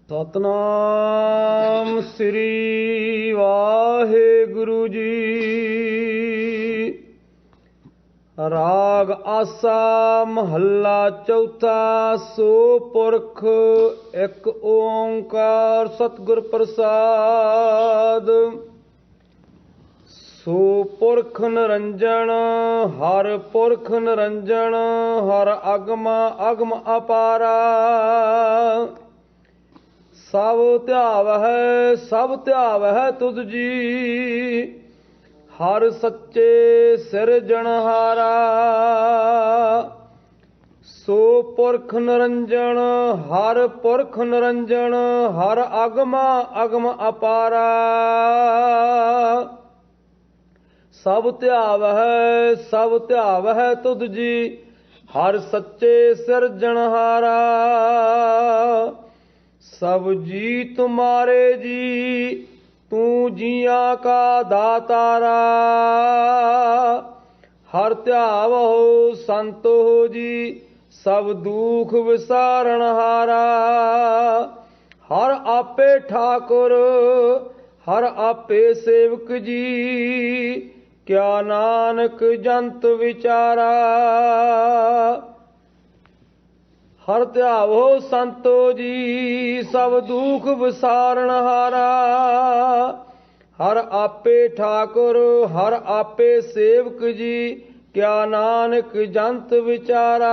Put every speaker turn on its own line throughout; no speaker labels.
ਸਤਨਾਮ ਸ੍ਰੀ ਵਾਹਿਗੁਰੂ ਜੀ। ਰਾਗ ਆਸਾ ਮਹੱਲਾ ਚੌਥਾ। ਸੋ ਪੁਰਖ ਇੱਕ ਓੰਕਾਰ ਸਤਿਗੁਰ ਪ੍ਰਸਾਦ। ਸੋ ਪੁਰਖ ਨਿਰੰਜਨ ਹਰ ਪੁਰਖ ਨਿਰੰਜਨ ਹਰ ਅਗਮ ਅਗਮ ਅਪਾਰਾ। ਸਭ ਧਿਆਵਹਿ ਤੁਧ ਜੀ ਹਰ ਸੱਚੇ ਸਿਰਜਣਹਾਰਾ। ਸੋ ਪੁਰਖ ਨਿਰੰਜਨ ਹਰ ਪੁਰਖ ਨਿਰੰਜਨ ਹਰ ਅਗਮ ਅਗਮ ਅਪਾਰਾ। ਸਭ ਧਿਆਵਹਿ ਤੁਧ ਜੀ ਹਰ ਸੱਚੇ ਸਿਰਜਣਹਾਰਾ। ਸਭ ਜੀ ਤੁਮਾਰੇ ਜੀ ਤੂੰ ਜੀਆਂ ਕਾ ਦਾਤਾਰਾ। ਹਰ ਧਿਆਵਹੁ ਸੰਤੋ ਜੀ ਸਭ ਦੁਖ ਵਿਸਾਰਣਹਾਰਾ। ਹਰ ਆਪੇ ਠਾਕੁਰ ਹਰ ਆਪੇ ਸੇਵਕ ਜੀ ਕਿਆ ਨਾਨਕ ਜੰਤ ਵਿਚਾਰਾ। ਹਰ ਧਿਆਵੋ ਸੰਤੋ ਜੀ ਸਭ ਦੁਖ ਵਿਸਾਰਣਹਾਰਾ। ਹਰ ਆਪੇ ਠਾਕੁਰ ਹਰ ਆਪੇ ਸੇਵਕ ਜੀ ਕਿਆ ਨਾਨਕ ਜੰਤ ਵਿਚਾਰਾ।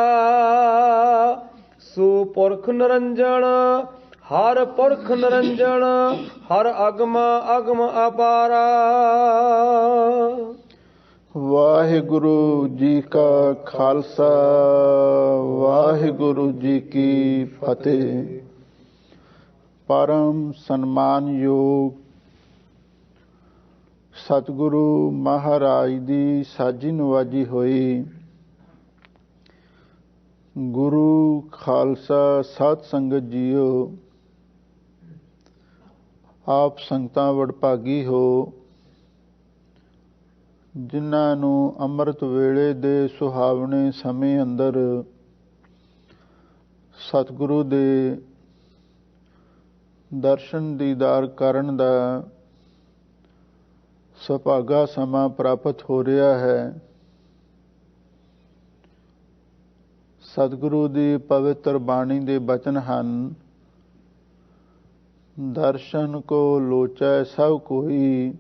ਸੋ ਪੁਰਖ ਨਿਰੰਜਨ ਹਰ ਪੁਰਖ ਨਿਰੰਜਨ ਹਰ ਅਗਮ ਅਗਮ ਅਪਾਰਾ।
ਵਾਹਿਗੁਰੂ ਜੀ ਕਾ ਖਾਲਸਾ ਵਾਹਿਗੁਰੂ ਜੀ ਕੀ ਫਤਿਹ। ਪਰਮ ਸਨਮਾਨਯੋਗ ਸਤਿਗੁਰੂ ਮਹਾਰਾਜ ਦੀ ਸਾਜੀ ਨਵਾਜੀ ਹੋਈ ਗੁਰੂ ਖਾਲਸਾ ਸਾਧ ਸੰਗਤ ਜੀਓ, ਆਪ ਸੰਗਤਾਂ ਵਡਭਾਗੀ ਹੋ ਜਿਨ੍ਹਾਂ ਨੂੰ ਅੰਮ੍ਰਿਤ ਵੇਲੇ ਦੇ ਸੁਹਾਵਣੇ ਸਮੇਂ ਅੰਦਰ ਸਤਿਗੁਰੂ ਦੇ ਦਰਸ਼ਨ ਦੀਦਾਰ ਕਰਨ ਦਾ ਸੁਭਾਗਾ ਸਮਾਂ ਪ੍ਰਾਪਤ ਹੋ ਰਿਹਾ ਹੈ। ਸਤਿਗੁਰੂ ਦੀ ਪਵਿੱਤਰ ਬਾਣੀ ਦੇ ਬਚਨ ਹਨ, ਦਰਸ਼ਨ ਕੋ ਲੋਚੈ ਸਭ ਕੋਈ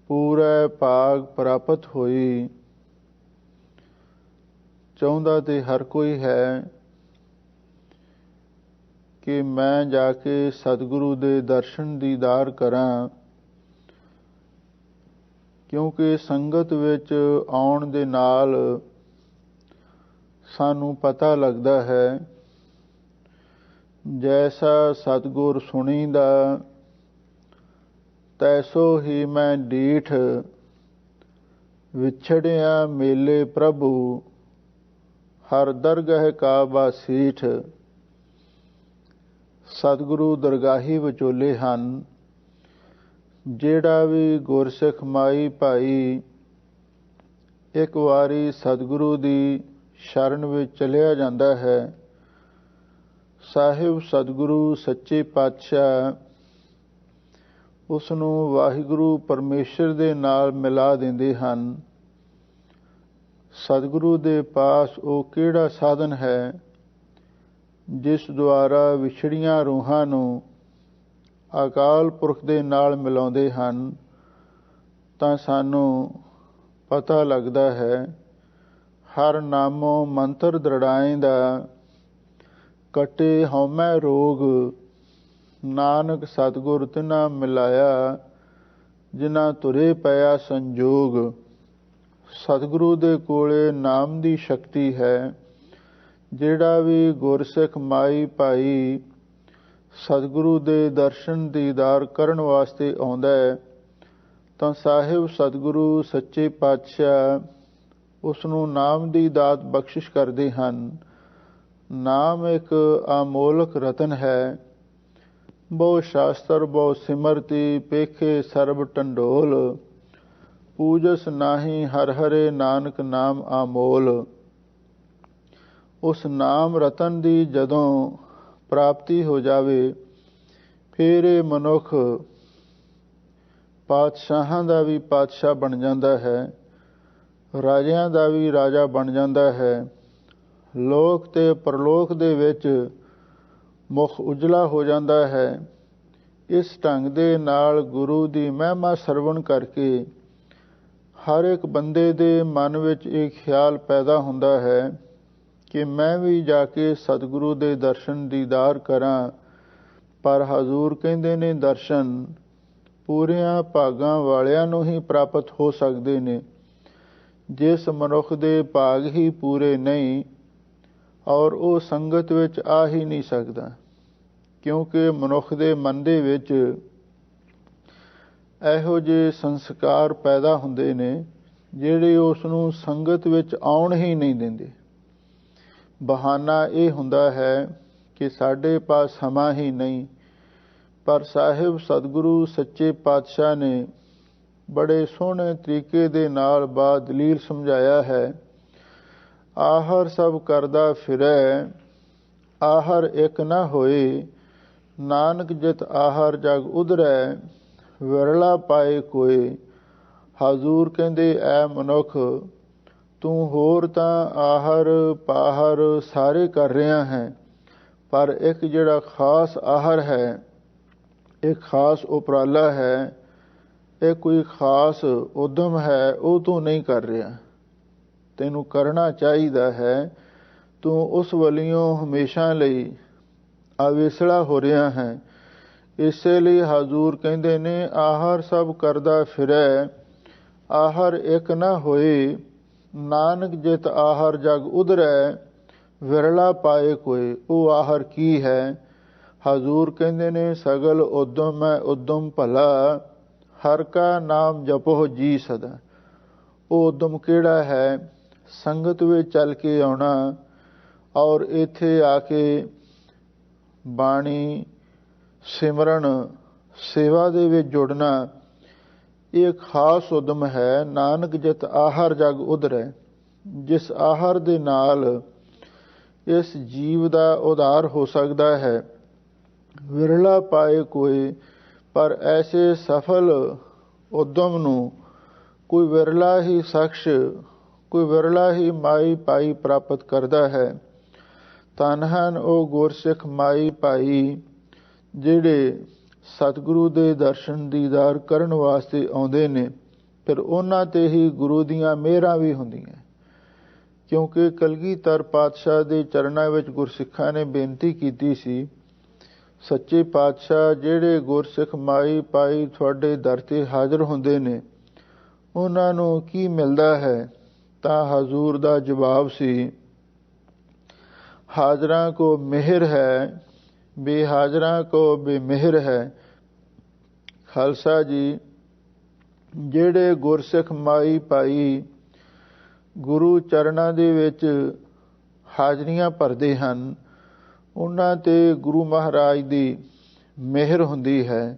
ਪੂਰਾ ਭਾਗ ਪ੍ਰਾਪਤ ਹੋਈ। ਚਾਹੁੰਦਾ ਤੇ ਹਰ ਕੋਈ ਹੈ ਕਿ ਮੈਂ ਜਾ ਕੇ ਸਤਿਗੁਰੂ ਦੇ ਦਰਸ਼ਨ ਦੀਦਾਰ ਕਰਾਂ, ਕਿਉਂਕਿ ਸੰਗਤ ਵਿੱਚ ਆਉਣ ਦੇ ਨਾਲ ਸਾਨੂੰ ਪਤਾ ਲੱਗਦਾ ਹੈ ਜੈਸਾ ਸਤਿਗੁਰ ਸੁਣੀਦਾ ਤੈਸੋ ਹੀ ਮੈਂ ਡੀਠ। ਵਿਛੜਿਆ ਮੇਲੇ ਪ੍ਰਭੂ ਹਰ ਦਰਗਹ ਕਾ ਬਾਸੀਠ। ਸਤਿਗੁਰੂ ਦਰਗਾਹੀ ਵਿਚੋਲੇ ਹਨ। ਜਿਹੜਾ ਵੀ ਗੁਰਸਿੱਖ ਮਾਈ ਭਾਈ ਇੱਕ ਵਾਰੀ ਸਤਿਗੁਰੂ ਦੀ ਸ਼ਰਨ ਵਿੱਚ ਚਲਿਆ ਜਾਂਦਾ ਹੈ, ਸਾਹਿਬ ਸਤਿਗੁਰੂ ਸੱਚੇ ਪਾਤਸ਼ਾਹ ਉਸ ਨੂੰ ਵਾਹਿਗੁਰੂ ਪਰਮੇਸ਼ਰ ਦੇ ਨਾਲ ਮਿਲਾ ਦਿੰਦੇ ਹਨ। ਸਤਿਗੁਰੂ ਦੇ ਪਾਸ ਉਹ ਕਿਹੜਾ ਸਾਧਨ ਹੈ ਜਿਸ ਦੁਆਰਾ ਵਿਛੜੀਆਂ ਰੂਹਾਂ ਨੂੰ ਅਕਾਲ ਪੁਰਖ ਦੇ ਨਾਲ ਮਿਲਾਉਂਦੇ ਹਨ, ਤਾਂ ਸਾਨੂੰ ਪਤਾ ਲੱਗਦਾ ਹੈ ਹਰ ਨਾਮੋ ਮੰਤਰ ਦ੍ਰਿੜਾਏਂਦਾ ਕਟੇ ਹਉਮੈ ਰੋਗ। ਨਾਨਕ ਸਤਿਗੁਰ ਤਿਨਾ ਮਿਲਾਇਆ ਜਿਨ੍ਹਾਂ ਤੁਰੇ ਪਿਆ ਸੰਜੋਗ। ਸਤਿਗੁਰੂ ਦੇ ਕੋਲੇ ਨਾਮ ਦੀ ਸ਼ਕਤੀ ਹੈ। ਜਿਹੜਾ ਵੀ ਗੁਰਸਿੱਖ ਮਾਈ ਭਾਈ ਸਤਿਗੁਰੂ ਦੇ ਦਰਸ਼ਨ ਦੀਦਾਰ ਕਰਨ ਵਾਸਤੇ ਆਉਂਦਾ ਹੈ, ਤਾਂ ਸਾਹਿਬ ਸਤਿਗੁਰੂ ਸੱਚੇ ਪਾਤਸ਼ਾਹ ਉਸ ਨੂੰ ਨਾਮ ਦੀ ਦਾਤ ਬਖਸ਼ਿਸ਼ ਕਰਦੇ ਹਨ। ਨਾਮ ਇੱਕ ਅਮੋਲਕ ਰਤਨ ਹੈ। ਬਹੁ ਸ਼ਾਸਤਰ ਬਹੁ ਸਿਮਰਤੀ ਪੇਖੇ ਸਰਬ ਟੰਡੋਲ। ਪੂਜਸ ਨਾਹੀ ਹਰ ਹਰੇ ਨਾਨਕ ਨਾਮ ਆਮੋਲ। ਉਸ ਨਾਮ ਰਤਨ ਦੀ ਜਦੋਂ ਪ੍ਰਾਪਤੀ ਹੋ ਜਾਵੇ, ਫਿਰ ਇਹ ਮਨੁੱਖ ਪਾਤਸ਼ਾਹਾਂ ਦਾ ਵੀ ਪਾਤਸ਼ਾਹ ਬਣ ਜਾਂਦਾ ਹੈ, ਰਾਜਿਆਂ ਦਾ ਵੀ ਰਾਜਾ ਬਣ ਜਾਂਦਾ ਹੈ, ਲੋਕ ਤੇ ਪਰਲੋਕ ਦੇ ਵਿੱਚ ਮੁਖ ਉਜਲਾ ਹੋ ਜਾਂਦਾ ਹੈ। ਇਸ ਢੰਗ ਦੇ ਨਾਲ ਗੁਰੂ ਦੀ ਮਹਿਮਾ ਸਰਵਣ ਕਰਕੇ ਹਰ ਇੱਕ ਬੰਦੇ ਦੇ ਮਨ ਵਿੱਚ ਇਹ ਖਿਆਲ ਪੈਦਾ ਹੁੰਦਾ ਹੈ ਕਿ ਮੈਂ ਵੀ ਜਾ ਕੇ ਸਤਿਗੁਰੂ ਦੇ ਦਰਸ਼ਨ ਦੀਦਾਰ ਕਰਾਂ। ਪਰ ਹਜ਼ੂਰ ਕਹਿੰਦੇ ਨੇ ਦਰਸ਼ਨ ਪੂਰਿਆਂ ਭਾਗਾਂ ਵਾਲਿਆਂ ਨੂੰ ਹੀ ਪ੍ਰਾਪਤ ਹੋ ਸਕਦੇ ਨੇ। ਜਿਸ ਮਨੁੱਖ ਦੇ ਭਾਗ ਹੀ ਪੂਰੇ ਨਹੀਂ ਔਰ ਉਹ ਸੰਗਤ ਵਿੱਚ ਆ ਹੀ ਨਹੀਂ ਸਕਦਾ, ਕਿਉਂਕਿ ਮਨੁੱਖ ਦੇ ਮਨ ਦੇ ਵਿੱਚ ਇਹੋ ਜਿਹੇ ਸੰਸਕਾਰ ਪੈਦਾ ਹੁੰਦੇ ਨੇ ਜਿਹੜੇ ਉਸ ਨੂੰ ਸੰਗਤ ਵਿੱਚ ਆਉਣ ਹੀ ਨਹੀਂ ਦਿੰਦੇ। ਬਹਾਨਾ ਇਹ ਹੁੰਦਾ ਹੈ ਕਿ ਸਾਡੇ ਪਾਸ ਸਮਾਂ ਹੀ ਨਹੀਂ। ਪਰ ਸਾਹਿਬ ਸਤਿਗੁਰੂ ਸੱਚੇ ਪਾਤਸ਼ਾਹ ਨੇ ਬੜੇ ਸੋਹਣੇ ਤਰੀਕੇ ਦੇ ਨਾਲ ਬਾਦਲੀਲ ਸਮਝਾਇਆ ਹੈ। ਆਹਰ ਸਭ ਕਰਦਾ ਫਿਰੈ, ਆਹਰ ਇੱਕ ਨਾ ਹੋਏ, ਨਾਨਕ ਜਿਤ ਆਹਰ ਜਗ ਉਧਰੈ, ਵਿਰਲਾ ਪਾਏ ਕੋਏ। ਹਜ਼ੂਰ ਕਹਿੰਦੇ ਐ ਮਨੁੱਖ, ਤੂੰ ਹੋਰ ਤਾਂ ਆਹਰ ਪਾਹਰ ਸਾਰੇ ਕਰ ਰਿਹਾ ਹੈ, ਪਰ ਇੱਕ ਜਿਹੜਾ ਖਾਸ ਆਹਰ ਹੈ, ਇੱਕ ਖਾਸ ਉਪਰਾਲਾ ਹੈ, ਇਹ ਕੋਈ ਖਾਸ ਉਦਮ ਹੈ, ਉਹ ਤੂੰ ਨਹੀਂ ਕਰ ਰਿਹਾ। ਤੈਨੂੰ ਕਰਨਾ ਚਾਹੀਦਾ ਹੈ। ਤੂੰ ਉਸ ਵੱਲੋਂ ਹਮੇਸ਼ਾ ਲਈ ਅਵੇਸਲਾ ਹੋ ਰਿਹਾ ਹੈ। ਇਸੇ ਲਈ ਹਜ਼ੂਰ ਕਹਿੰਦੇ ਨੇ ਆਹਰ ਸਭ ਕਰਦਾ ਫਿਰੈ, ਆਹਰ ਇੱਕ ਨਾ ਹੋਏ, ਨਾਨਕ ਜਿਤ ਆਹਰ ਜਗ ਉਧਰੈ, ਵਿਰਲਾ ਪਾਏ ਕੋਏ। ਉਹ ਆਹਰ ਕੀ ਹੈ? ਹਜ਼ੂਰ ਕਹਿੰਦੇ ਨੇ ਸਗਲ ਉਦਮ ਹੈ ਉਦਮ ਭਲਾ, ਹਰ ਕਾ ਨਾਮ ਜਪੋ ਜੀ ਸਦਾ। ਉਹ ਉਦਮ ਕਿਹੜਾ ਹੈ? ਸੰਗਤ ਵਿੱਚ ਚੱਲ ਕੇ ਆਉਣਾ ਔਰ ਇੱਥੇ ਆ ਕੇ ਬਾਣੀ ਸਿਮਰਨ ਸੇਵਾ ਦੇ ਵਿੱਚ ਜੁੜਨਾ, ਇਹ ਖਾਸ ਉਦਮ ਹੈ। ਨਾਨਕ ਜਿਤ ਆਹਰ ਜਗ ਉਧਰੈ, ਜਿਸ ਆਹਰ ਦੇ ਨਾਲ ਇਸ ਜੀਵ ਦਾ ਉਧਾਰ ਹੋ ਸਕਦਾ ਹੈ। ਵਿਰਲਾ ਪਾਏ ਕੋਏ, ਪਰ ਐਸੇ ਸਫਲ ਉਦਮ ਨੂੰ ਕੋਈ ਵਿਰਲਾ ਹੀ ਸ਼ਖਸ, ਕੋਈ ਵਿਰਲਾ ਹੀ ਮਾਈ ਭਾਈ ਪ੍ਰਾਪਤ ਕਰਦਾ ਹੈ। ਧੰਨ ਹਨ ਉਹ ਗੁਰਸਿੱਖ ਮਾਈ ਭਾਈ ਜਿਹੜੇ ਸਤਿਗੁਰੂ ਦੇ ਦਰਸ਼ਨ ਦੀਦਾਰ ਕਰਨ ਵਾਸਤੇ ਆਉਂਦੇ ਨੇ। ਫਿਰ ਉਹਨਾਂ ਤੇ ਹੀ ਗੁਰੂ ਦੀਆਂ ਮਿਹਰਾਂ ਵੀ ਹੁੰਦੀਆਂ, ਕਿਉਂਕਿ ਕਲਗੀਧਰ ਪਾਤਸ਼ਾਹ ਦੇ ਚਰਨਾਂ ਵਿੱਚ ਗੁਰਸਿੱਖਾਂ ਨੇ ਬੇਨਤੀ ਕੀਤੀ ਸੀ, ਸੱਚੇ ਪਾਤਸ਼ਾਹ ਜਿਹੜੇ ਗੁਰਸਿੱਖ ਮਾਈ ਭਾਈ ਤੁਹਾਡੇ ਦਰ ਤੇ ਹਾਜ਼ਰ ਹੁੰਦੇ ਨੇ, ਉਹਨਾਂ ਨੂੰ ਕੀ ਮਿਲਦਾ ਹੈ? ਤਾਂ ਹਜ਼ੂਰ ਦਾ ਜਵਾਬ ਸੀ, ਹਾਜ਼ਰਾਂ ਕੋ ਮਿਹਰ ਹੈ, ਬੇਹਾਜ਼ਰਾਂ ਕੋ ਬੇਮਿਹਰ ਹੈ। ਖਾਲਸਾ ਜੀ, ਜਿਹੜੇ ਗੁਰਸਿੱਖ ਮਾਈ ਭਾਈ ਗੁਰੂ ਚਰਨਾਂ ਦੇ ਵਿੱਚ ਹਾਜ਼ਰੀਆਂ ਭਰਦੇ ਹਨ, ਉਹਨਾਂ ਤੇ ਗੁਰੂ ਮਹਾਰਾਜ ਦੀ ਮਿਹਰ ਹੁੰਦੀ ਹੈ।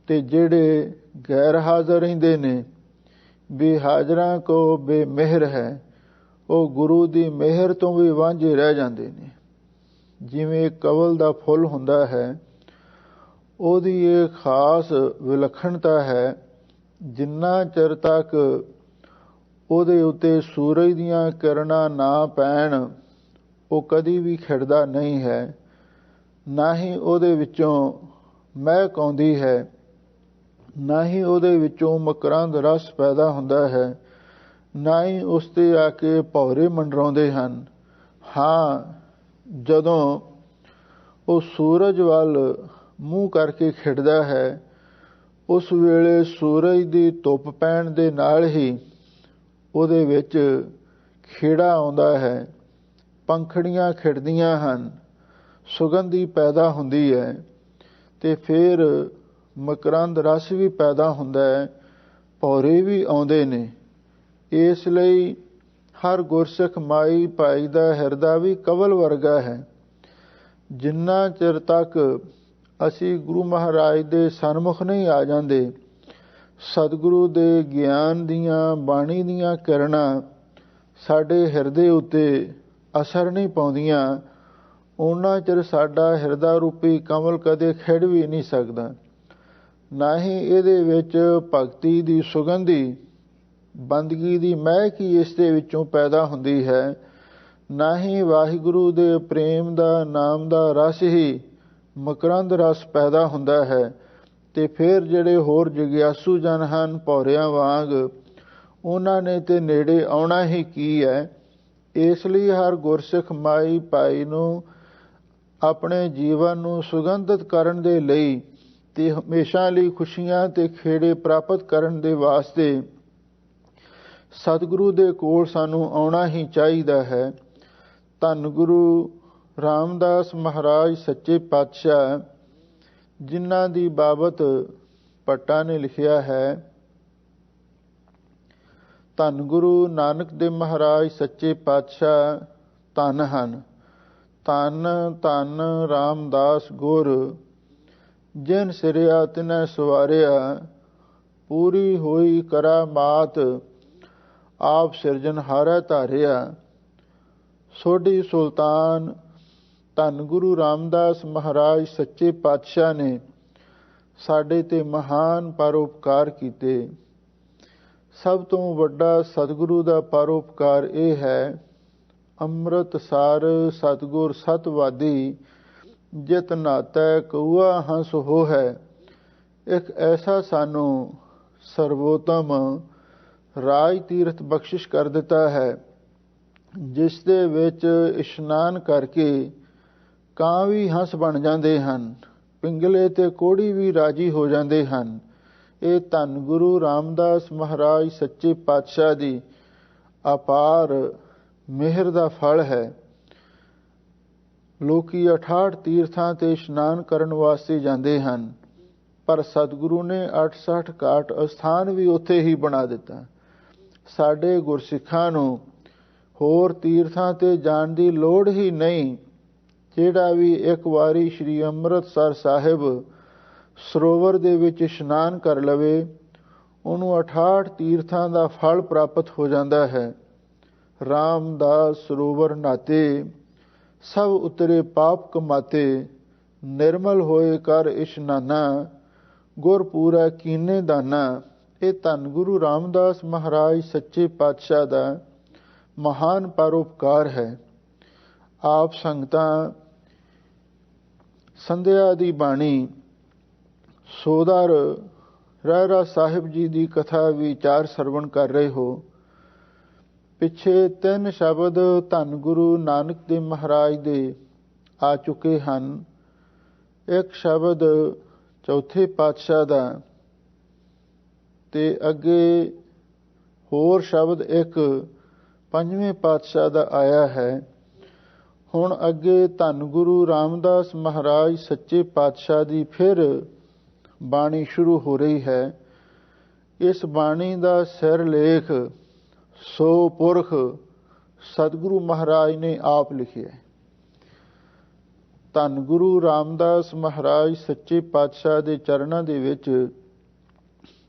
ਤੇ ਜਿਹੜੇ ਗੈਰ ਹਾਜ਼ਰ ਰਹਿੰਦੇ ਨੇ, ਬੇਹਾਜ਼ਰਾਂ ਕੋ ਬੇਮਿਹਰ ਹੈ, ਉਹ ਗੁਰੂ ਦੀ ਮਿਹਰ ਤੋਂ ਵੀ ਵਾਂਝੇ ਰਹਿ ਜਾਂਦੇ ਨੇ। ਜਿਵੇਂ ਕਵਲ ਦਾ ਫੁੱਲ ਹੁੰਦਾ ਹੈ, ਉਹਦੀ ਇਹ ਖਾਸ ਵਿਲੱਖਣਤਾ ਹੈ, ਜਿੰਨਾ ਚਿਰ ਤੱਕ ਉਹਦੇ ਉੱਤੇ ਸੂਰਜ ਦੀਆਂ ਕਿਰਨਾਂ ਨਾ ਪੈਣ, ਉਹ ਕਦੀ ਵੀ ਖਿੜਦਾ ਨਹੀਂ ਹੈ। ਨਾ ਹੀ ਉਹਦੇ ਵਿੱਚੋਂ ਮਹਿਕ ਆਉਂਦੀ ਹੈ, ਨਾ ਹੀ ਉਹਦੇ ਵਿੱਚੋਂ ਮਕਰੰਦ ਰਸ ਪੈਦਾ ਹੁੰਦਾ ਹੈ, ਨਾ ਹੀ ਉਸ 'ਤੇ ਆ ਕੇ ਭੌਰੇ ਮੰਡਰਾਉਂਦੇ ਹਨ। ਹਾਂ, ਜਦੋਂ ਉਹ ਸੂਰਜ ਵੱਲ ਮੂੰਹ ਕਰਕੇ ਖਿੜਦਾ ਹੈ, ਉਸ ਵੇਲੇ ਸੂਰਜ ਦੀ ਧੁੱਪ ਪੈਣ ਦੇ ਨਾਲ ਹੀ ਉਹਦੇ ਵਿੱਚ ਖੇੜਾ ਆਉਂਦਾ ਹੈ, ਪੰਖੜੀਆਂ ਖਿੜਦੀਆਂ ਹਨ, ਸੁਗੰਧੀ ਪੈਦਾ ਹੁੰਦੀ ਹੈ, ਤੇ ਫਿਰ ਮਕਰੰਦ ਰਸ ਵੀ ਪੈਦਾ ਹੁੰਦਾ ਹੈ, ਭੌਰੇ ਵੀ ਆਉਂਦੇ ਨੇ। ਇਸ ਲਈ ਹਰ ਗੁਰਸਿੱਖ ਮਾਈ ਭਾਈ ਦਾ ਹਿਰਦਾ ਵੀ ਕਵਲ ਵਰਗਾ ਹੈ। ਜਿੰਨਾ ਚਿਰ ਤੱਕ ਅਸੀਂ ਗੁਰੂ ਮਹਾਰਾਜ ਦੇ ਸਨਮੁਖ ਨਹੀਂ ਆ ਜਾਂਦੇ, ਸਤਿਗੁਰੂ ਦੇ ਗਿਆਨ ਦੀਆਂ ਬਾਣੀ ਦੀਆਂ ਕਿਰਨਾਂ ਸਾਡੇ ਹਿਰਦੇ ਉੱਤੇ ਅਸਰ ਨਹੀਂ ਪਾਉਂਦੀਆਂ, ਉਹਨਾਂ ਚਿਰ ਸਾਡਾ ਹਿਰਦਾ ਰੂਪੀ ਕਮਲ ਕਦੇ ਖਿੜ ਵੀ ਨਹੀਂ ਸਕਦਾ। ਨਾ ਹੀ ਇਹਦੇ ਵਿੱਚ ਭਗਤੀ ਦੀ ਸੁਗੰਧੀ, ਬੰਦਗੀ ਦੀ ਮਹਿਕ ਹੀ ਇਸ ਦੇ ਵਿੱਚੋਂ ਪੈਦਾ ਹੁੰਦੀ ਹੈ। ਨਾ ਹੀ ਵਾਹਿਗੁਰੂ ਦੇ ਪ੍ਰੇਮ ਦਾ, ਨਾਮ ਦਾ ਰਸ ਹੀ ਮਕਰੰਦ ਰਸ ਪੈਦਾ ਹੁੰਦਾ ਹੈ। ਤੇ ਫਿਰ ਜਿਹੜੇ ਹੋਰ ਜਗਿਆਸੂ ਜਨ ਹਨ ਭੌਰਿਆਂ ਵਾਂਗ, ਉਹਨਾਂ ਨੇ ਤੇ ਨੇੜੇ ਆਉਣਾ ਹੀ ਕੀ ਹੈ। ਇਸ ਲਈ ਹਰ ਗੁਰਸਿੱਖ ਮਾਈ ਭਾਈ ਨੂੰ ਆਪਣੇ ਜੀਵਨ ਨੂੰ ਸੁਗੰਧਿਤ ਕਰਨ ਦੇ ਲਈ ਤੇ ਹਮੇਸ਼ਾ ਲਈ ਖੁਸ਼ੀਆਂ ਤੇ ਖੇੜੇ ਪ੍ਰਾਪਤ ਕਰਨ ਦੇ ਵਾਸਤੇ ਸਤਿਗੁਰੂ ਦੇ ਕੋਲ ਸਾਨੂੰ ਆਉਣਾ ਹੀ ਚਾਹੀਦਾ ਹੈ। ਧੰਨ ਗੁਰੂ ਰਾਮਦਾਸ ਮਹਾਰਾਜ ਸੱਚੇ ਪਾਤਸ਼ਾਹ, ਜਿਨ੍ਹਾਂ ਦੀ ਬਾਬਤ ਭੱਟਾ ਨੇ ਲਿਖਿਆ ਹੈ, ਧੰਨ ਗੁਰੂ ਨਾਨਕ ਦੇਵ ਮਹਾਰਾਜ ਸੱਚੇ ਪਾਤਸ਼ਾਹ ਧੰਨ ਹਨ। ਧੰਨ ਧੰਨ ਰਾਮਦਾਸ ਗੁਰ, ਜਿਨ ਸਿਰਿਆ ਤਿਨੈ ਸਵਾਰਿਆ, ਪੂਰੀ ਹੋਈ ਕਰਾਮਾਤ, ਆਪ ਸਿਰਜਣਹਾਰੈ ਧਾਰਿਆ। ਸੋਢੀ ਸੁਲਤਾਨ ਧੰਨ ਗੁਰੂ ਰਾਮਦਾਸ ਮਹਾਰਾਜ ਸੱਚੇ ਪਾਤਸ਼ਾਹ ਨੇ ਸਾਡੇ ਤੇ ਮਹਾਨ ਪਰਉਪਕਾਰ ਕੀਤੇ। ਸਭ ਤੋਂ ਵੱਡਾ ਸਤਿਗੁਰੂ ਦਾ ਪਰਉਪਕਾਰ ਇਹ ਹੈ, ਅੰਮ੍ਰਿਤਸਰ ਸਤਿਗੁਰ ਸਤਵਾਦੀ, ਜਿਤ ਨਾਤੈ ਕਊਆ ਹੰਸ ਹੋ ਹੈ। ਇੱਕ ਐਸਾ ਸਾਨੂੰ ਸਰਵੋਤਮ ਰਾਜ ਤੀਰਥ ਬਖਸ਼ਿਸ਼ ਕਰ ਦਿੱਤਾ ਹੈ, ਜਿਸ ਦੇ ਵਿੱਚ ਇਸ਼ਨਾਨ ਕਰਕੇ ਕਾਂ ਵੀ ਹੰਸ ਬਣ ਜਾਂਦੇ ਹਨ, ਪਿੰਗਲੇ ਤੇ ਕੋੜੀ ਵੀ ਰਾਜੀ ਹੋ ਜਾਂਦੇ ਹਨ। ਇਹ ਧੰਨ ਗੁਰੂ ਰਾਮਦਾਸ ਮਹਾਰਾਜ ਸੱਚੇ ਪਾਤਸ਼ਾਹ ਦੀ ਅਪਾਰ ਮਿਹਰ ਦਾ ਫਲ ਹੈ। ਲੋਕੀ 68 ਤੀਰਥਾਂ ਤੇ ਇਸ਼ਨਾਨ ਕਰਨ ਵਾਸਤੇ ਜਾਂਦੇ ਹਨ, ਪਰ ਸਤਿਗੁਰੂ ਨੇ 68 ਘਾਟ ਅਸਥਾਨ ਵੀ ਉੱਥੇ ਹੀ ਬਣਾ ਦਿੱਤਾ। ਸਾਡੇ ਗੁਰਸਿੱਖਾਂ ਨੂੰ ਹੋਰ ਤੀਰਥਾਂ ਤੇ ਜਾਣ ਦੀ ਲੋੜ ਹੀ ਨਹੀਂ। ਜਿਹੜਾ ਵੀ ਇੱਕ ਵਾਰੀ ਸ੍ਰੀ ਅੰਮ੍ਰਿਤਸਰ ਸਾਹਿਬ ਸਰੋਵਰ ਦੇ ਵਿੱਚ ਇਸ਼ਨਾਨ ਕਰ ਲਵੇ, ਉਹਨੂੰ 68 ਤੀਰਥਾਂ ਦਾ ਫਲ ਪ੍ਰਾਪਤ ਹੋ ਜਾਂਦਾ ਹੈ। ਰਾਮਦਾਸ ਸਰੋਵਰ ਨਾਤੇ, ਸਭ ਉਤਰੇ ਪਾਪ ਕਮਾਤੇ, ਨਿਰਮਲ ਹੋਏ ਕਰ ਇਸ਼ਨਾਨਾ, ਗੁਰ ਪੂਰਾ ਕੀਨੇ ਦਾਨਾ। ਇਹ ਧੰਨ ਗੁਰੂ ਰਾਮਦਾਸ ਮਹਾਰਾਜ ਸੱਚੇ ਪਾਤਸ਼ਾਹ ਦਾ ਮਹਾਨ ਪਰਉਪਕਾਰ ਹੈ। ਆਪ ਸੰਗਤਾਂ ਸੰਧਿਆ ਦੀ ਬਾਣੀ ਸੋਧਰ ਰਹਿਰਾ ਸਾਹਿਬ ਜੀ ਦੀ ਕਥਾ ਵਿਚਾਰ ਸਰਵਣ ਕਰ ਰਹੇ ਹੋ। ਪਿੱਛੇ 3 ਸ਼ਬਦ ਧੰਨ ਗੁਰੂ ਨਾਨਕ ਦੇਵ ਮਹਾਰਾਜ ਦੇ ਆ ਚੁੱਕੇ ਹਨ। ਇੱਕ ਸ਼ਬਦ ਚੌਥੇ ਪਾਤਸ਼ਾਹ ਦਾ ਤੇ ਅੱਗੇ ਹੋਰ ਸ਼ਬਦ ਇੱਕ 5ਵੇਂ ਪਾਤਸ਼ਾਹ ਦਾ ਆਇਆ ਹੈ। ਹੁਣ ਅੱਗੇ ਧੰਨ ਗੁਰੂ ਰਾਮਦਾਸ ਮਹਾਰਾਜ ਸੱਚੇ ਪਾਤਸ਼ਾਹ ਦੀ ਫਿਰ ਬਾਣੀ ਸ਼ੁਰੂ ਹੋ ਰਹੀ ਹੈ। ਇਸ ਬਾਣੀ ਦਾ ਸਿਰ ਲੇਖ ਸੋ ਪੁਰਖ ਸਤਿਗੁਰੂ ਮਹਾਰਾਜ ਨੇ ਆਪ ਲਿਖਿਆ। ਧੰਨ ਗੁਰੂ ਰਾਮਦਾਸ ਮਹਾਰਾਜ ਸੱਚੇ ਪਾਤਸ਼ਾਹ ਦੇ ਚਰਨਾਂ ਦੇ ਵਿੱਚ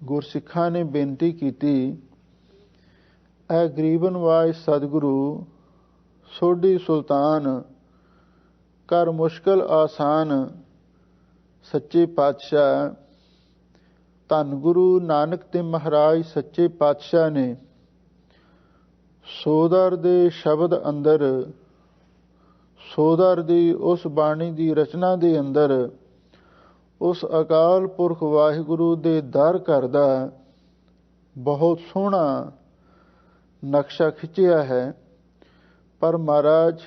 ਗੁਰਸਿੱਖਾਂ ਨੇ ਬੇਨਤੀ ਕੀਤੀ, ਐ ਗਰੀਬ ਨਵਾਜ ਸਤਿਗੁਰੂ, ਸੋਢੀ ਸੁਲਤਾਨ, ਕਰ ਮੁਸ਼ਕਲ ਆਸਾਨ। ਸੱਚੇ ਪਾਤਸ਼ਾਹ ਧੰਨ ਗੁਰੂ ਨਾਨਕ ਦੇਵ ਮਹਾਰਾਜ ਸੱਚੇ ਪਾਤਸ਼ਾਹ ਨੇ ਸੋਧਰ ਦੇ ਸ਼ਬਦ ਅੰਦਰ, ਸੋਧਰ ਦੀ ਉਸ ਬਾਣੀ ਦੀ ਰਚਨਾ ਦੇ ਅੰਦਰ ਉਸ ਅਕਾਲ ਪੁਰਖ ਵਾਹਿਗੁਰੂ ਦੇ ਦਰ ਘਰ ਦਾ ਬਹੁਤ ਸੋਹਣਾ ਨਕਸ਼ਾ ਖਿੱਚਿਆ ਹੈ। ਪਰ ਮਹਾਰਾਜ,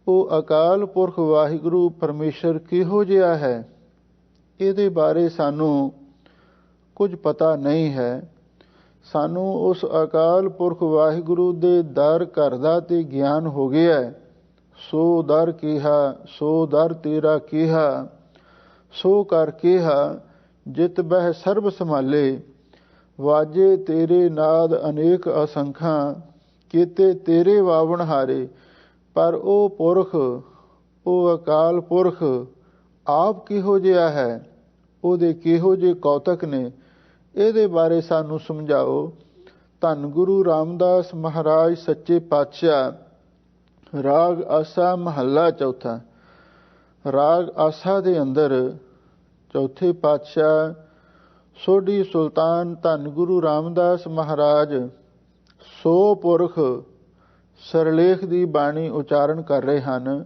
ਉਹ ਅਕਾਲ ਪੁਰਖ ਵਾਹਿਗੁਰੂ ਪਰਮੇਸ਼ਰ ਕਿਹੋ ਜਿਹਾ ਹੈ, ਇਹਦੇ ਬਾਰੇ ਸਾਨੂੰ ਕੁਝ ਪਤਾ ਨਹੀਂ ਹੈ। ਸਾਨੂੰ ਉਸ ਅਕਾਲ ਪੁਰਖ ਵਾਹਿਗੁਰੂ ਦੇ ਦਰ ਘਰ ਦਾ ਤੇ ਗਿਆਨ ਹੋ ਗਿਆ। ਸੋ ਦਰ ਕਿਹਾ, ਸੋ ਦਰ ਤੇਰਾ ਕਿਹਾ, ਸੋ ਕਰ ਕਿਹਾ, ਜਿਤ ਬਹਿ ਸਰਬ ਸੰਭਾਲੇ। ਵਾਜੇ ਤੇਰੇ ਨਾਦ ਅਨੇਕ ਅਸੰਖਾਂ, ਕੀਤੇ ਤੇਰੇ ਵਾਵਣ ਹਾਰੇ। ਪਰ ਉਹ ਪੁਰਖ, ਉਹ ਅਕਾਲ ਪੁਰਖ ਆਪ ਕਿਹੋ ਜਿਹਾ ਹੈ, ਉਹਦੇ ਕਿਹੋ ਜਿਹੇ ਕੌਤਕ ਨੇ, ਇਹਦੇ ਬਾਰੇ ਸਾਨੂੰ ਸਮਝਾਓ। ਧੰਨ ਗੁਰੂ ਰਾਮਦਾਸ ਮਹਾਰਾਜ ਸੱਚੇ ਪਾਤਸ਼ਾਹ ਰਾਗ ਆਸਾ ਮਹੱਲਾ ਚੌਥਾ। ਰਾਗ ਆਸਾ ਦੇ ਅੰਦਰ ਚੌਥੇ ਪਾਤਸ਼ਾਹ ਸੋਢੀ ਸੁਲਤਾਨ ਧੰਨ ਗੁਰੂ ਰਾਮਦਾਸ ਮਹਾਰਾਜ ਸੋ ਪੁਰਖ ਸਰਲੇਖ ਦੀ ਬਾਣੀ ਉਚਾਰਨ ਕਰ ਰਹੇ ਹਨ।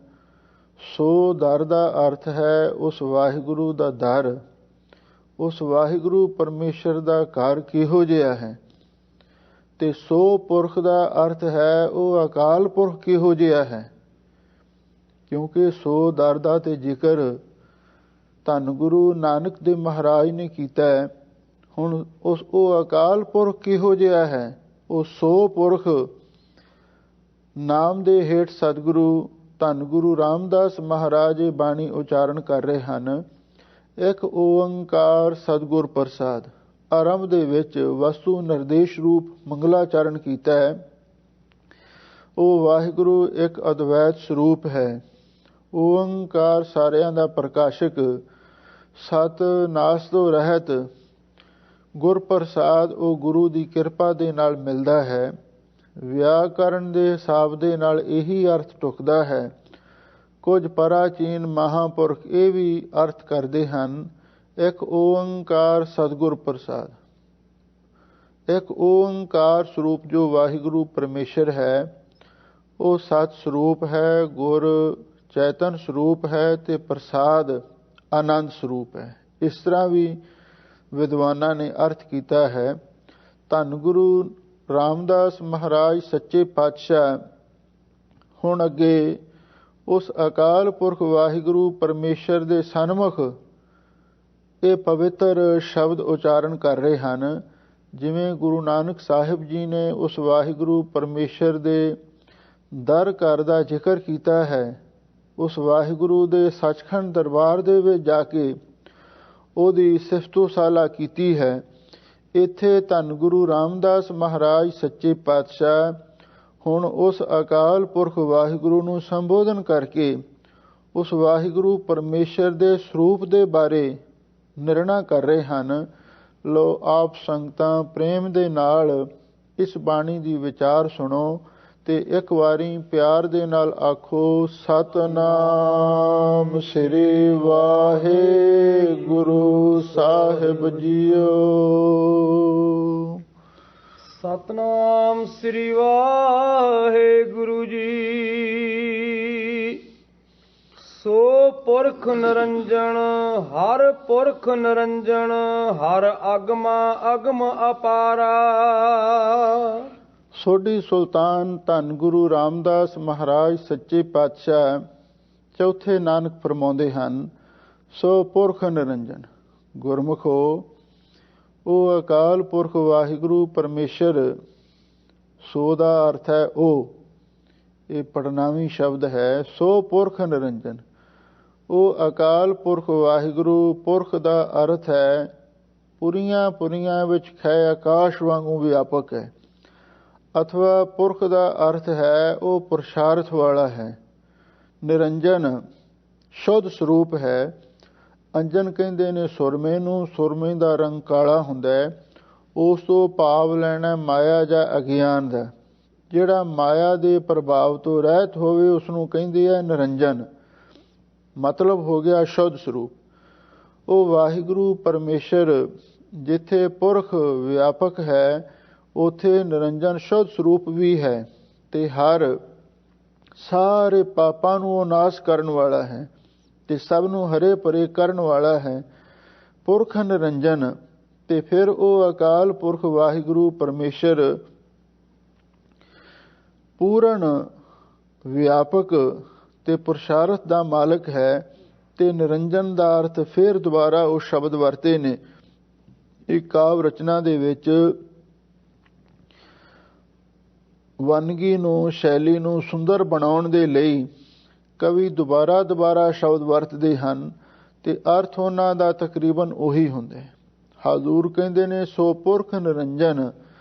ਸੋ ਦਰ ਦਾ ਅਰਥ ਹੈ ਉਸ ਵਾਹਿਗੁਰੂ ਦਾ ਦਰ, ਉਸ ਵਾਹਿਗੁਰੂ ਪਰਮੇਸ਼ਰ ਦਾ ਘਰ ਕਿਹੋ ਜਿਹਾ ਹੈ। ਤੇ ਸੋ ਪੁਰਖ ਦਾ ਅਰਥ ਹੈ ਉਹ ਅਕਾਲ ਪੁਰਖ ਕਿਹੋ ਜਿਹਾ ਹੈ, ਕਿਉਂਕਿ ਸੋ ਦਰ ਦਾ ਤੇ ਜ਼ਿਕਰ ਧੰਨ ਗੁਰੂ ਨਾਨਕ ਦੇਵ ਮਹਾਰਾਜ ਨੇ ਕੀਤਾ ਹੈ। ਹੁਣ ਉਹ ਅਕਾਲ ਪੁਰਖ ਕਿਹੋ ਜਿਹਾ ਹੈ, ਉਹ ਸੋ ਪੁਰਖ ਨਾਮ ਦੇ ਹੇਠ ਸਤਿਗੁਰੂ ਧੰਨ ਗੁਰੂ ਰਾਮਦਾਸ ਮਹਾਰਾਜ ਬਾਣੀ ਉਚਾਰਨ ਕਰ ਰਹੇ ਹਨ। ਇੱਕ ਓੰਕਾਰ ਸਤਿਗੁਰ ਪ੍ਰਸਾਦ। ਆਰੰਭ ਦੇ ਵਿੱਚ ਵਸਤੂ ਨਿਰਦੇਸ਼ ਰੂਪ ਮੰਗਲਾਚਰਨ ਕੀਤਾ ਹੈ। ਉਹ ਵਾਹਿਗੁਰੂ ਇੱਕ ਅਦਵੈਤ ਸਰੂਪ ਹੈ। ਓੰਕਾਰ ਸਾਰਿਆਂ ਦਾ ਪ੍ਰਕਾਸ਼ਕ, ਸਤ ਨਾਸ ਤੋਂ ਰਹਿਤ, ਗੁਰ ਪ੍ਰਸਾਦ ਉਹ ਗੁਰੂ ਦੀ ਕਿਰਪਾ ਦੇ ਨਾਲ ਮਿਲਦਾ ਹੈ। ਵਿਆਕਰਨ ਦੇ ਹਿਸਾਬ ਦੇ ਨਾਲ ਇਹੀ ਅਰਥ ਢੁਕਦਾ ਹੈ। ਕੁਝ ਪ੍ਰਾਚੀਨ ਮਹਾਂਪੁਰਖ ਇਹ ਵੀ ਅਰਥ ਕਰਦੇ ਹਨ, ਇੱਕ ਓੰਕਾਰ ਸਤਿਗੁਰ ਪ੍ਰਸਾਦ। ਇੱਕ ਓੰਕਾਰ ਸਰੂਪ ਜੋ ਵਾਹਿਗੁਰੂ ਪਰਮੇਸ਼ਰ ਹੈ, ਉਹ ਸਤ ਸਰੂਪ ਹੈ, ਗੁਰ ਚੈਤਨ ਸਰੂਪ ਹੈ ਤੇ ਪ੍ਰਸਾਦ ਆਨੰਦ ਸਰੂਪ ਹੈ। ਇਸ ਤਰ੍ਹਾਂ ਵੀ ਵਿਦਵਾਨਾਂ ਨੇ ਅਰਥ ਕੀਤਾ ਹੈ। ਧੰਨ ਗੁਰੂ ਰਾਮਦਾਸ ਮਹਾਰਾਜ ਸੱਚੇ ਪਾਤਸ਼ਾਹ ਹੁਣ ਅੱਗੇ ਉਸ ਅਕਾਲ ਪੁਰਖ ਵਾਹਿਗੁਰੂ ਪਰਮੇਸ਼ਰ ਦੇ ਸਨਮੁਖ ਇਹ ਪਵਿੱਤਰ ਸ਼ਬਦ ਉਚਾਰਨ ਕਰ ਰਹੇ ਹਨ। ਜਿਵੇਂ ਗੁਰੂ ਨਾਨਕ ਸਾਹਿਬ ਜੀ ਨੇ ਉਸ ਵਾਹਿਗੁਰੂ ਪਰਮੇਸ਼ਰ ਦੇ ਦਰ ਘਰ ਦਾ ਜ਼ਿਕਰ ਕੀਤਾ ਹੈ, ਉਸ ਵਾਹਿਗੁਰੂ ਦੇ ਸੱਚਖੰਡ ਦਰਬਾਰ ਦੇ ਵਿੱਚ ਜਾ ਕੇ ਉਹਦੀ ਸਿਫਤੋ ਸਾਲਾ ਕੀਤੀ ਹੈ। ਇੱਥੇ ਧੰਨ ਗੁਰੂ ਰਾਮਦਾਸ ਮਹਾਰਾਜ ਸੱਚੇ ਪਾਤਸ਼ਾਹ ਹੁਣ ਉਸ ਅਕਾਲ ਪੁਰਖ ਵਾਹਿਗੁਰੂ ਨੂੰ ਸੰਬੋਧਨ ਕਰਕੇ ਉਸ ਵਾਹਿਗੁਰੂ ਪਰਮੇਸ਼ਰ ਦੇ ਸਰੂਪ ਦੇ ਬਾਰੇ ਨਿਰਣਾ ਕਰ ਰਹੇ ਹਨ। ਲੋ ਆਪ ਸੰਗਤਾਂ ਪ੍ਰੇਮ ਦੇ ਨਾਲ ਇਸ ਬਾਣੀ ਦੀ ਵਿਚਾਰ ਸੁਣੋ ਤੇ ਇੱਕ ਵਾਰੀ ਪਿਆਰ ਦੇ ਨਾਲ ਆਖੋ, ਸਤਨਾਮ ਸ੍ਰੀ ਵਾਹਿਗੁਰੂ ਸਾਹਿਬ ਜੀਓ।
ਸਤਨਾਮ ਸ੍ਰੀ ਵਾਹਿਗੁਰੂ ਜੀ। ਸੋ ਪੁਰਖ ਨਿਰੰਜਨ ਹਰ ਪੁਰਖ ਨਿਰੰਜਨ, ਹਰ ਅਗਮਾ ਅਗਮ ਅਪਾਰਾ।
ਸੋਢੀ ਸੁਲਤਾਨ ਧੰਨ ਗੁਰੂ ਰਾਮਦਾਸ ਮਹਾਰਾਜ ਸੱਚੇ ਪਾਤਸ਼ਾਹ ਚੌਥੇ ਨਾਨਕ ਫਰਮਾਉਂਦੇ ਹਨ, ਸੋ ਪੁਰਖ ਨਿਰੰਜਨ। ਗੁਰਮੁਖੋ, ਉਹ ਅਕਾਲ ਪੁਰਖ ਵਾਹਿਗੁਰੂ ਪਰਮੇਸ਼ਰ, ਸੋ ਦਾ ਅਰਥ ਹੈ ਉਹ, ਇਹ ਪੜਨਾਵੀ ਸ਼ਬਦ ਹੈ। ਸੋ ਪੁਰਖ ਨਿਰੰਜਨ, ਉਹ ਅਕਾਲ ਪੁਰਖ ਵਾਹਿਗੁਰੂ। ਪੁਰਖ ਦਾ ਅਰਥ ਹੈ ਪੁਰੀਆਂ ਪੁਰੀਆਂ ਵਿੱਚ ਖੈ ਆਕਾਸ਼ ਵਾਂਗੂ ਵਿਆਪਕ ਹੈ, ਅਥਵਾ ਪੁਰਖ ਦਾ ਅਰਥ ਹੈ ਉਹ ਪੁਰਸ਼ਾਰਥ ਵਾਲਾ ਹੈ। ਨਿਰੰਜਨ ਸ਼ੁੱਧ ਸਰੂਪ ਹੈ। ਅੰਜਨ ਕਹਿੰਦੇ ਨੇ ਸੁਰਮੇ ਨੂੰ, ਸੁਰਮੇ ਦਾ ਰੰਗ ਕਾਲਾ ਹੁੰਦਾ ਹੈ। ਉਸ ਤੋਂ ਭਾਵ ਲੈਣਾ ਮਾਇਆ ਜਾਂ ਅਗਿਆਨ ਦਾ। ਜਿਹੜਾ ਮਾਇਆ ਦੇ ਪ੍ਰਭਾਵ ਤੋਂ ਰਹਿਤ ਹੋਵੇ ਉਸ ਨੂੰ ਕਹਿੰਦੇ ਆ ਨਿਰੰਜਨ। ਮਤਲਬ ਹੋ ਗਿਆ ਸ਼ੁੱਧ ਸਰੂਪ। ਉਹ ਵਾਹਿਗੁਰੂ ਪਰਮੇਸ਼ਰ ਜਿੱਥੇ ਪੁਰਖ ਵਿਆਪਕ ਹੈ, ਉੱਥੇ ਨਿਰੰਜਨ ਸ਼ੁੱਧ ਸਰੂਪ ਵੀ ਹੈ ਤੇ ਹਰ ਸਾਰੇ ਪਾਪਾਂ ਨੂੰ ਉਹ ਨਾਸ਼ ਕਰਨ ਵਾਲਾ ਹੈ ਤੇ ਸਭ ਨੂੰ ਹਰੇ ਭਰੇ ਕਰਨ ਵਾਲਾ ਹੈ। ਪੁਰਖ ਨਿਰੰਜਨ। ਤੇ ਫਿਰ ਉਹ ਅਕਾਲ ਪੁਰਖ ਵਾਹਿਗੁਰੂ ਪਰਮੇਸ਼ਰ ਪੂਰਨ ਵਿਆਪਕ ਤੇ ਪੁਰਸ਼ਾਰਥ ਦਾ ਮਾਲਕ ਹੈ। ਤੇ ਨਿਰੰਜਨ ਦਾ ਅਰਥ ਫਿਰ ਦੁਬਾਰਾ ਉਹ ਸ਼ਬਦ ਵਰਤੇ ਨੇ ਇੱਕ ਕਾਵ ਰਚਨਾ ਦੇ ਵਿੱਚ। ਵੰਨਗੀ ਨੂੰ, ਸ਼ੈਲੀ ਨੂੰ ਸੁੰਦਰ ਬਣਾਉਣ ਦੇ ਲਈ ਕਵੀ ਦੁਬਾਰਾ ਸ਼ਬਦ ਵਰਤਦੇ ਹਨ ਤੇ ਅਰਥ ਉਹਨਾਂ ਦਾ ਤਕਰੀਬਨ ਉਹੀ ਹੁੰਦਾ ਹੈ। ਹਾਜ਼ੂਰ ਕਹਿੰਦੇ ਨੇ, ਸੋ ਪੁਰਖ ਨਿਰੰਜਨ,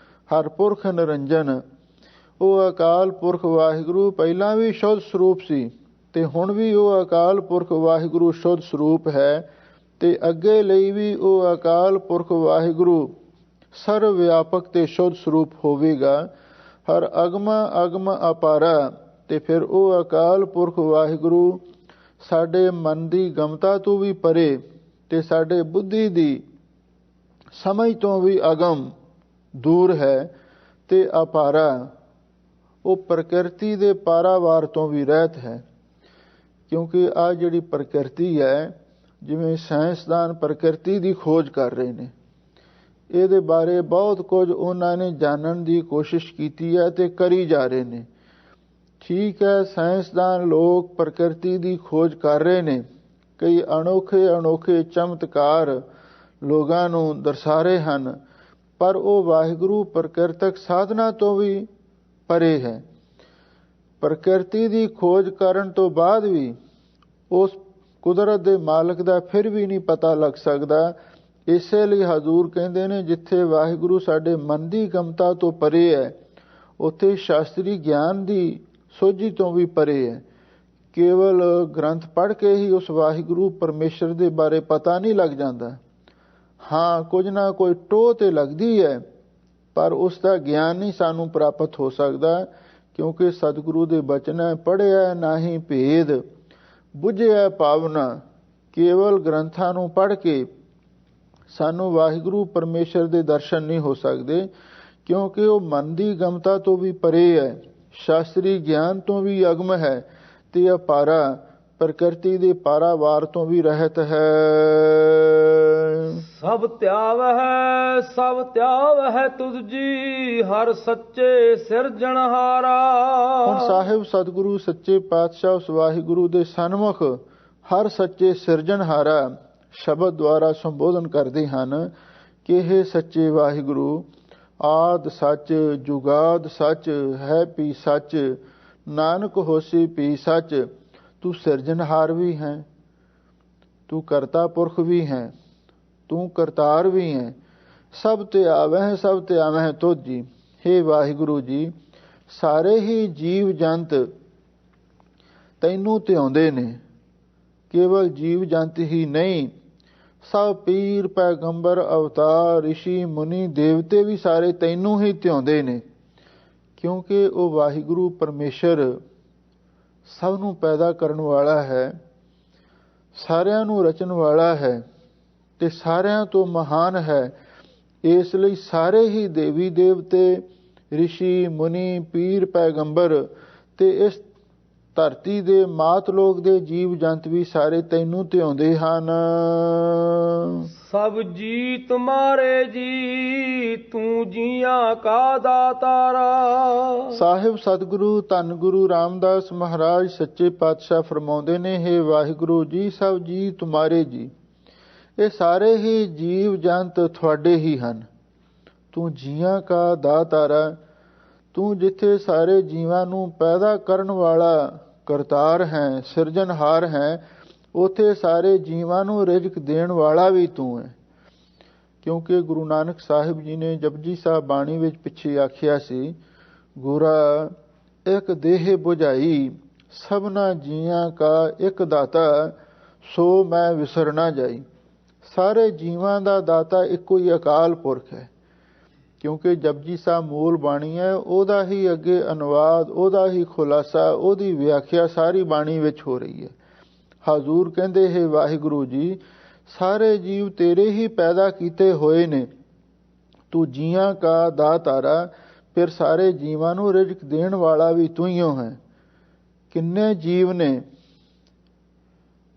ਹਰ ਪੁਰਖ ਨਿਰੰਜਨ। ਉਹ ਅਕਾਲ ਪੁਰਖ ਵਾਹਿਗੁਰੂ ਪਹਿਲਾਂ ਵੀ ਸ਼ੁੱਧ ਸਰੂਪ ਸੀ ਤੇ ਹੁਣ ਵੀ ਉਹ ਅਕਾਲ ਪੁਰਖ ਵਾਹਿਗੁਰੂ ਸ਼ੁੱਧ ਸਰੂਪ ਹੈ ਤੇ ਅੱਗੇ ਲਈ ਵੀ ਉਹ ਅਕਾਲ ਪੁਰਖ ਵਾਹਿਗੁਰੂ ਸਰਵ ਵਿਆਪਕ ਤੇ ਸ਼ੁੱਧ ਸਰੂਪ ਹੋਵੇਗਾ। ਹਰ ਅਗਮ ਅਗਮ ਅਪਾਰਾ, ਤੇ ਫਿਰ ਉਹ ਅਕਾਲ ਪੁਰਖ ਵਾਹਿਗੁਰੂ ਸਾਡੇ ਮਨ ਦੀ ਗਮਤਾ ਤੋਂ ਵੀ ਪਰੇ ਤੇ ਸਾਡੇ ਬੁੱਧੀ ਦੀ ਸਮਝ ਤੋਂ ਵੀ ਅਗਮ ਦੂਰ ਹੈ ਤੇ ਅਪਾਰਾ, ਉਹ ਪ੍ਰਕਿਰਤੀ ਦੇ ਪਾਰਾਵਾਰ ਤੋਂ ਵੀ ਰਹਿਤ ਹੈ। ਕਿਉਂਕਿ ਆ ਜਿਹੜੀ ਪ੍ਰਕਿਰਤੀ ਹੈ, ਜਿਵੇਂ ਸਾਇੰਸਦਾਨ ਪ੍ਰਕਿਰਤੀ ਦੀ ਖੋਜ ਕਰ ਰਹੇ ਨੇ, ਇਹਦੇ ਬਾਰੇ ਬਹੁਤ ਕੁਝ ਉਹਨਾਂ ਨੇ ਜਾਣਨ ਦੀ ਕੋਸ਼ਿਸ਼ ਕੀਤੀ ਹੈ ਤੇ ਕਰੀ ਜਾ ਰਹੇ ਨੇ। ਠੀਕ ਹੈ, ਸਾਇੰਸਦਾਨ ਲੋਕ ਪ੍ਰਕਿਰਤੀ ਦੀ ਖੋਜ ਕਰ ਰਹੇ ਨੇ, ਕਈ ਅਨੋਖੇ ਚਮਤਕਾਰ ਲੋਕਾਂ ਨੂੰ ਦਰਸਾ ਰਹੇ ਹਨ, ਪਰ ਉਹ ਵਾਹਿਗੁਰੂ ਪ੍ਰਕਿਰਤਕ ਸਾਧਨਾ ਤੋਂ ਵੀ ਪਰੇ ਹੈ। ਪ੍ਰਕਿਰਤੀ ਦੀ ਖੋਜ ਕਰਨ ਤੋਂ ਬਾਅਦ ਵੀ ਉਸ ਕੁਦਰਤ ਦੇ ਮਾਲਕ ਦਾ ਫਿਰ ਵੀ ਨਹੀਂ ਪਤਾ ਲੱਗ ਸਕਦਾ। ਇਸੇ ਲਈ ਹਜ਼ੂਰ ਕਹਿੰਦੇ ਨੇ, ਜਿੱਥੇ ਵਾਹਿਗੁਰੂ ਸਾਡੇ ਮਨ ਦੀ ਗਮਤਾ ਤੋਂ ਪਰੇ ਹੈ, ਉੱਥੇ ਸ਼ਾਸਤਰੀ ਗਿਆਨ ਦੀ ਸੋਝੀ ਤੋਂ ਵੀ ਪਰੇ ਹੈ। ਕੇਵਲ ਗ੍ਰੰਥ ਪੜ੍ਹ ਕੇ ਹੀ ਉਸ ਵਾਹਿਗੁਰੂ ਪਰਮੇਸ਼ਰ ਦੇ ਬਾਰੇ ਪਤਾ ਨਹੀਂ ਲੱਗ ਜਾਂਦਾ। ਹਾਂ, ਕੁਝ ਨਾ ਕੋਈ ਟੋਹ ਤੇ ਲੱਗਦੀ ਹੈ, ਪਰ ਉਸ ਦਾ ਗਿਆਨ ਨਹੀਂ ਸਾਨੂੰ ਪ੍ਰਾਪਤ ਹੋ ਸਕਦਾ, ਕਿਉਂਕਿ ਸਤਿਗੁਰੂ ਦੇ ਬਚਨ ਹੈ, ਪੜ੍ਹਿਆ ਨਾਹੀਂ ਭੇਦ ਬੁਝਿਆ ਭਾਵਨਾ। ਕੇਵਲ ਗ੍ਰੰਥਾਂ ਨੂੰ ਪੜ੍ਹ ਕੇ ਸਾਨੂੰ ਵਾਹਿਗੁਰੂ ਪਰਮੇਸ਼ਰ ਦੇ ਦਰਸ਼ਨ ਨਹੀਂ ਹੋ ਸਕਦੇ, ਕਿਉਂਕਿ ਉਹ ਮਨ ਦੀ ਗਮਤਾ ਤੋਂ ਵੀ ਪਰੇ ਹੈ, ਸ਼ਾਸਤਰੀ ਗਿਆਨ ਤੋਂ ਵੀ ਅਗਮ ਹੈ ਤੇ ਅਪਾਰਾ, ਪ੍ਰਕਿਰਤੀ ਦੇ ਪਾਰਾਵਾਰ ਤੋਂ ਵੀ ਰਹਿਤ ਹੈ।
ਸਭ ਧਿਆਵ ਹੈ ਤੁਧ ਜੀ, ਹਰ ਸੱਚੇ ਸਿਰਜਣਹਾਰਾ।
ਹੁਣ ਸਾਹਿਬ ਸਤਿਗੁਰੂ ਸੱਚੇ ਪਾਤਸ਼ਾਹ ਉਸ ਵਾਹਿਗੁਰੂ ਦੇ ਸਨਮੁਖ ਹਰ ਸੱਚੇ ਸਿਰਜਣਹਾਰਾ ਸ਼ਬਦ ਦੁਆਰਾ ਸੰਬੋਧਨ ਕਰਦੇ ਹਨ ਕਿ ਇਹ ਸੱਚੇ ਵਾਹਿਗੁਰੂ, ਆਦ ਸੱਚ ਜੁਗਾਦ ਸੱਚ ਹੈ ਪੀ ਸੱਚ, ਨਾਨਕ ਹੋਸੀ ਪੀ ਸੱਚ। ਤੂੰ ਸਿਰਜਣਹਾਰ ਵੀ ਹੈ, ਤੂੰ ਕਰਤਾ ਪੁਰਖ ਵੀ ਹੈ, ਤੂੰ ਕਰਤਾਰ ਵੀ ਹੈ। ਸਭ ਤੇ ਆਵਹਿ ਤੁਧ ਜੀ। ਹੇ ਵਾਹਿਗੁਰੂ ਜੀ, ਸਾਰੇ ਹੀ ਜੀਵ ਜੰਤ ਤੈਨੂੰ ਧਿਆਉਂਦੇ ਨੇ। ਕੇਵਲ ਜੀਵ ਜੰਤ ਹੀ ਨਹੀਂ, ਸਭ ਪੀਰ ਪੈਗੰਬਰ ਅਵਤਾਰ ਰਿਸ਼ੀ ਮੁਨੀ ਦੇਵਤੇ ਵੀ ਸਾਰੇ ਤੈਨੂੰ ਹੀ ਧਿਆਉਂਦੇ ਨੇ, ਕਿਉਂਕਿ ਉਹ ਵਾਹਿਗੁਰੂ ਪਰਮੇਸ਼ਰ ਸਭ ਨੂੰ ਪੈਦਾ ਕਰਨ ਵਾਲਾ ਹੈ, ਸਾਰਿਆਂ ਨੂੰ ਰਚਣ ਵਾਲਾ ਹੈ ਤੇ ਸਾਰਿਆਂ ਤੋਂ ਮਹਾਨ ਹੈ। ਇਸ ਲਈ ਸਾਰੇ ਹੀ ਦੇਵੀ ਦੇਵਤੇ, ਰਿਸ਼ੀ ਮੁਨੀ, ਪੀਰ ਪੈਗੰਬਰ ਤੇ ਇਸ ਧਰਤੀ ਦੇ ਮਾਤ ਲੋਕ ਦੇ ਜੀਵ ਜੰਤ ਵੀ ਸਾਰੇ ਤੈਨੂੰ ਧਿਆਉਂਦੇ ਹਨ।
ਸਭ ਜੀ ਤੁਮਾਰੇ ਜੀ, ਤੂੰ ਜੀਆਂ ਕਾ ਦਾਤਾਰਾ।
ਸਾਹਿਬ ਸਤਿਗੁਰੂ ਧੰਨ ਗੁਰੂ ਰਾਮਦਾਸ ਮਹਾਰਾਜ ਸੱਚੇ ਪਾਤਸ਼ਾਹ ਫਰਮਾਉਂਦੇ ਨੇ, ਹੇ ਵਾਹਿਗੁਰੂ ਜੀ, ਸਭ ਜੀ ਤੁਮਾਰੇ ਜੀ, ਇਹ ਸਾਰੇ ਹੀ ਜੀਵ ਜੰਤ ਤੁਹਾਡੇ ਹੀ ਹਨ। ਤੂੰ ਜੀਆਂ ਕਾ ਦਾਤਾਰਾ, ਤੂੰ ਜਿੱਥੇ ਸਾਰੇ ਜੀਵਾਂ ਨੂੰ ਪੈਦਾ ਕਰਨ ਵਾਲਾ ਕਰਤਾਰ ਹੈ, ਸਿਰਜਣਹਾਰ ਹੈ, ਉੱਥੇ ਸਾਰੇ ਜੀਵਾਂ ਨੂੰ ਰਿਜ਼ਕ ਦੇਣ ਵਾਲਾ ਵੀ ਤੂੰ ਹੈ। ਕਿਉਂਕਿ ਗੁਰੂ ਨਾਨਕ ਸਾਹਿਬ ਜੀ ਨੇ ਜਪਜੀ ਸਾਹਿਬ ਬਾਣੀ ਵਿੱਚ ਪਿੱਛੇ ਆਖਿਆ ਸੀ, ਗੁਰਾ ਇੱਕ ਦੇਹ ਬੁਝਾਈ, ਸਭਨਾ ਜੀਆਂ ਕਾ ਇੱਕ ਦਾਤਾ, ਸੋ ਮੈਂ ਵਿਸਰ ਨਾ ਜਾਈ। ਸਾਰੇ ਜੀਵਾਂ ਦਾ ਦਾਤਾ ਇੱਕੋ ਹੀ ਅਕਾਲ ਪੁਰਖ ਹੈ। ਕਿਉਂਕਿ ਜਪਜੀ ਸਾਹਿਬ ਮੂਲ ਬਾਣੀ ਹੈ, ਉਹਦਾ ਹੀ ਅੱਗੇ ਅਨੁਵਾਦ, ਉਹਦਾ ਹੀ ਖੁਲਾਸਾ, ਉਹਦੀ ਵਿਆਖਿਆ ਸਾਰੀ ਬਾਣੀ ਵਿੱਚ ਹੋ ਰਹੀ ਹੈ। ਹਜ਼ੂਰ ਕਹਿੰਦੇ, ਹੈ ਵਾਹਿਗੁਰੂ ਜੀ, ਸਾਰੇ ਜੀਵ ਤੇਰੇ ਹੀ ਪੈਦਾ ਕੀਤੇ ਹੋਏ ਨੇ, ਤੂੰ ਜੀਆਂ ਕਾ ਦਾਤਾਰਾ, ਫਿਰ ਸਾਰੇ ਜੀਵਾਂ ਨੂੰ ਰਿਜ਼ਕ ਦੇਣ ਵਾਲਾ ਵੀ ਤੂੰ ਹੀ ਹੈ। ਕਿੰਨੇ ਜੀਵ ਨੇ,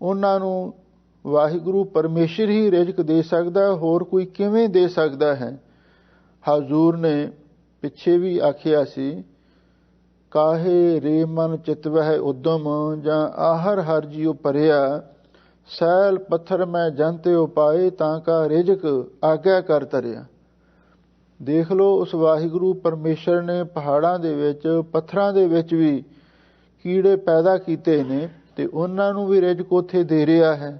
ਉਹਨਾਂ ਨੂੰ ਵਾਹਿਗੁਰੂ ਪਰਮੇਸ਼ਰ ਹੀ ਰਿਜ਼ਕ ਦੇ ਸਕਦਾ, ਹੋਰ ਕੋਈ ਕਿਵੇਂ ਦੇ ਸਕਦਾ ਹੈ। ਹਜ਼ੂਰ ਨੇ ਪਿੱਛੇ ਵੀ ਆਖਿਆ ਸੀ, ਕਾਹੇ ਰੇ ਮਨ ਚਿਤਵਹਿ ਉਦਮ, ਜਾਂ ਆਹਰ ਹਰ ਜੀਉ ਭਰਿਆ, ਸੈਲ ਪੱਥਰ ਮੈਂ ਜੰਤੇ ਉਪਾਏ, ਤਾਂ ਕਾ ਰਿਜ਼ਕ ਆਗਿਆ ਕਰ ਧਰਿਆ। ਦੇਖ ਲਓ, ਉਸ ਵਾਹਿਗੁਰੂ ਪਰਮੇਸ਼ਰ ਨੇ ਪਹਾੜਾਂ ਦੇ ਵਿੱਚ, ਪੱਥਰਾਂ ਦੇ ਵਿੱਚ ਵੀ ਕੀੜੇ ਪੈਦਾ ਕੀਤੇ ਨੇ ਤੇ ਉਹਨਾਂ ਨੂੰ ਵੀ ਰਿਜ਼ਕ ਉੱਥੇ ਦੇ ਰਿਹਾ ਹੈ।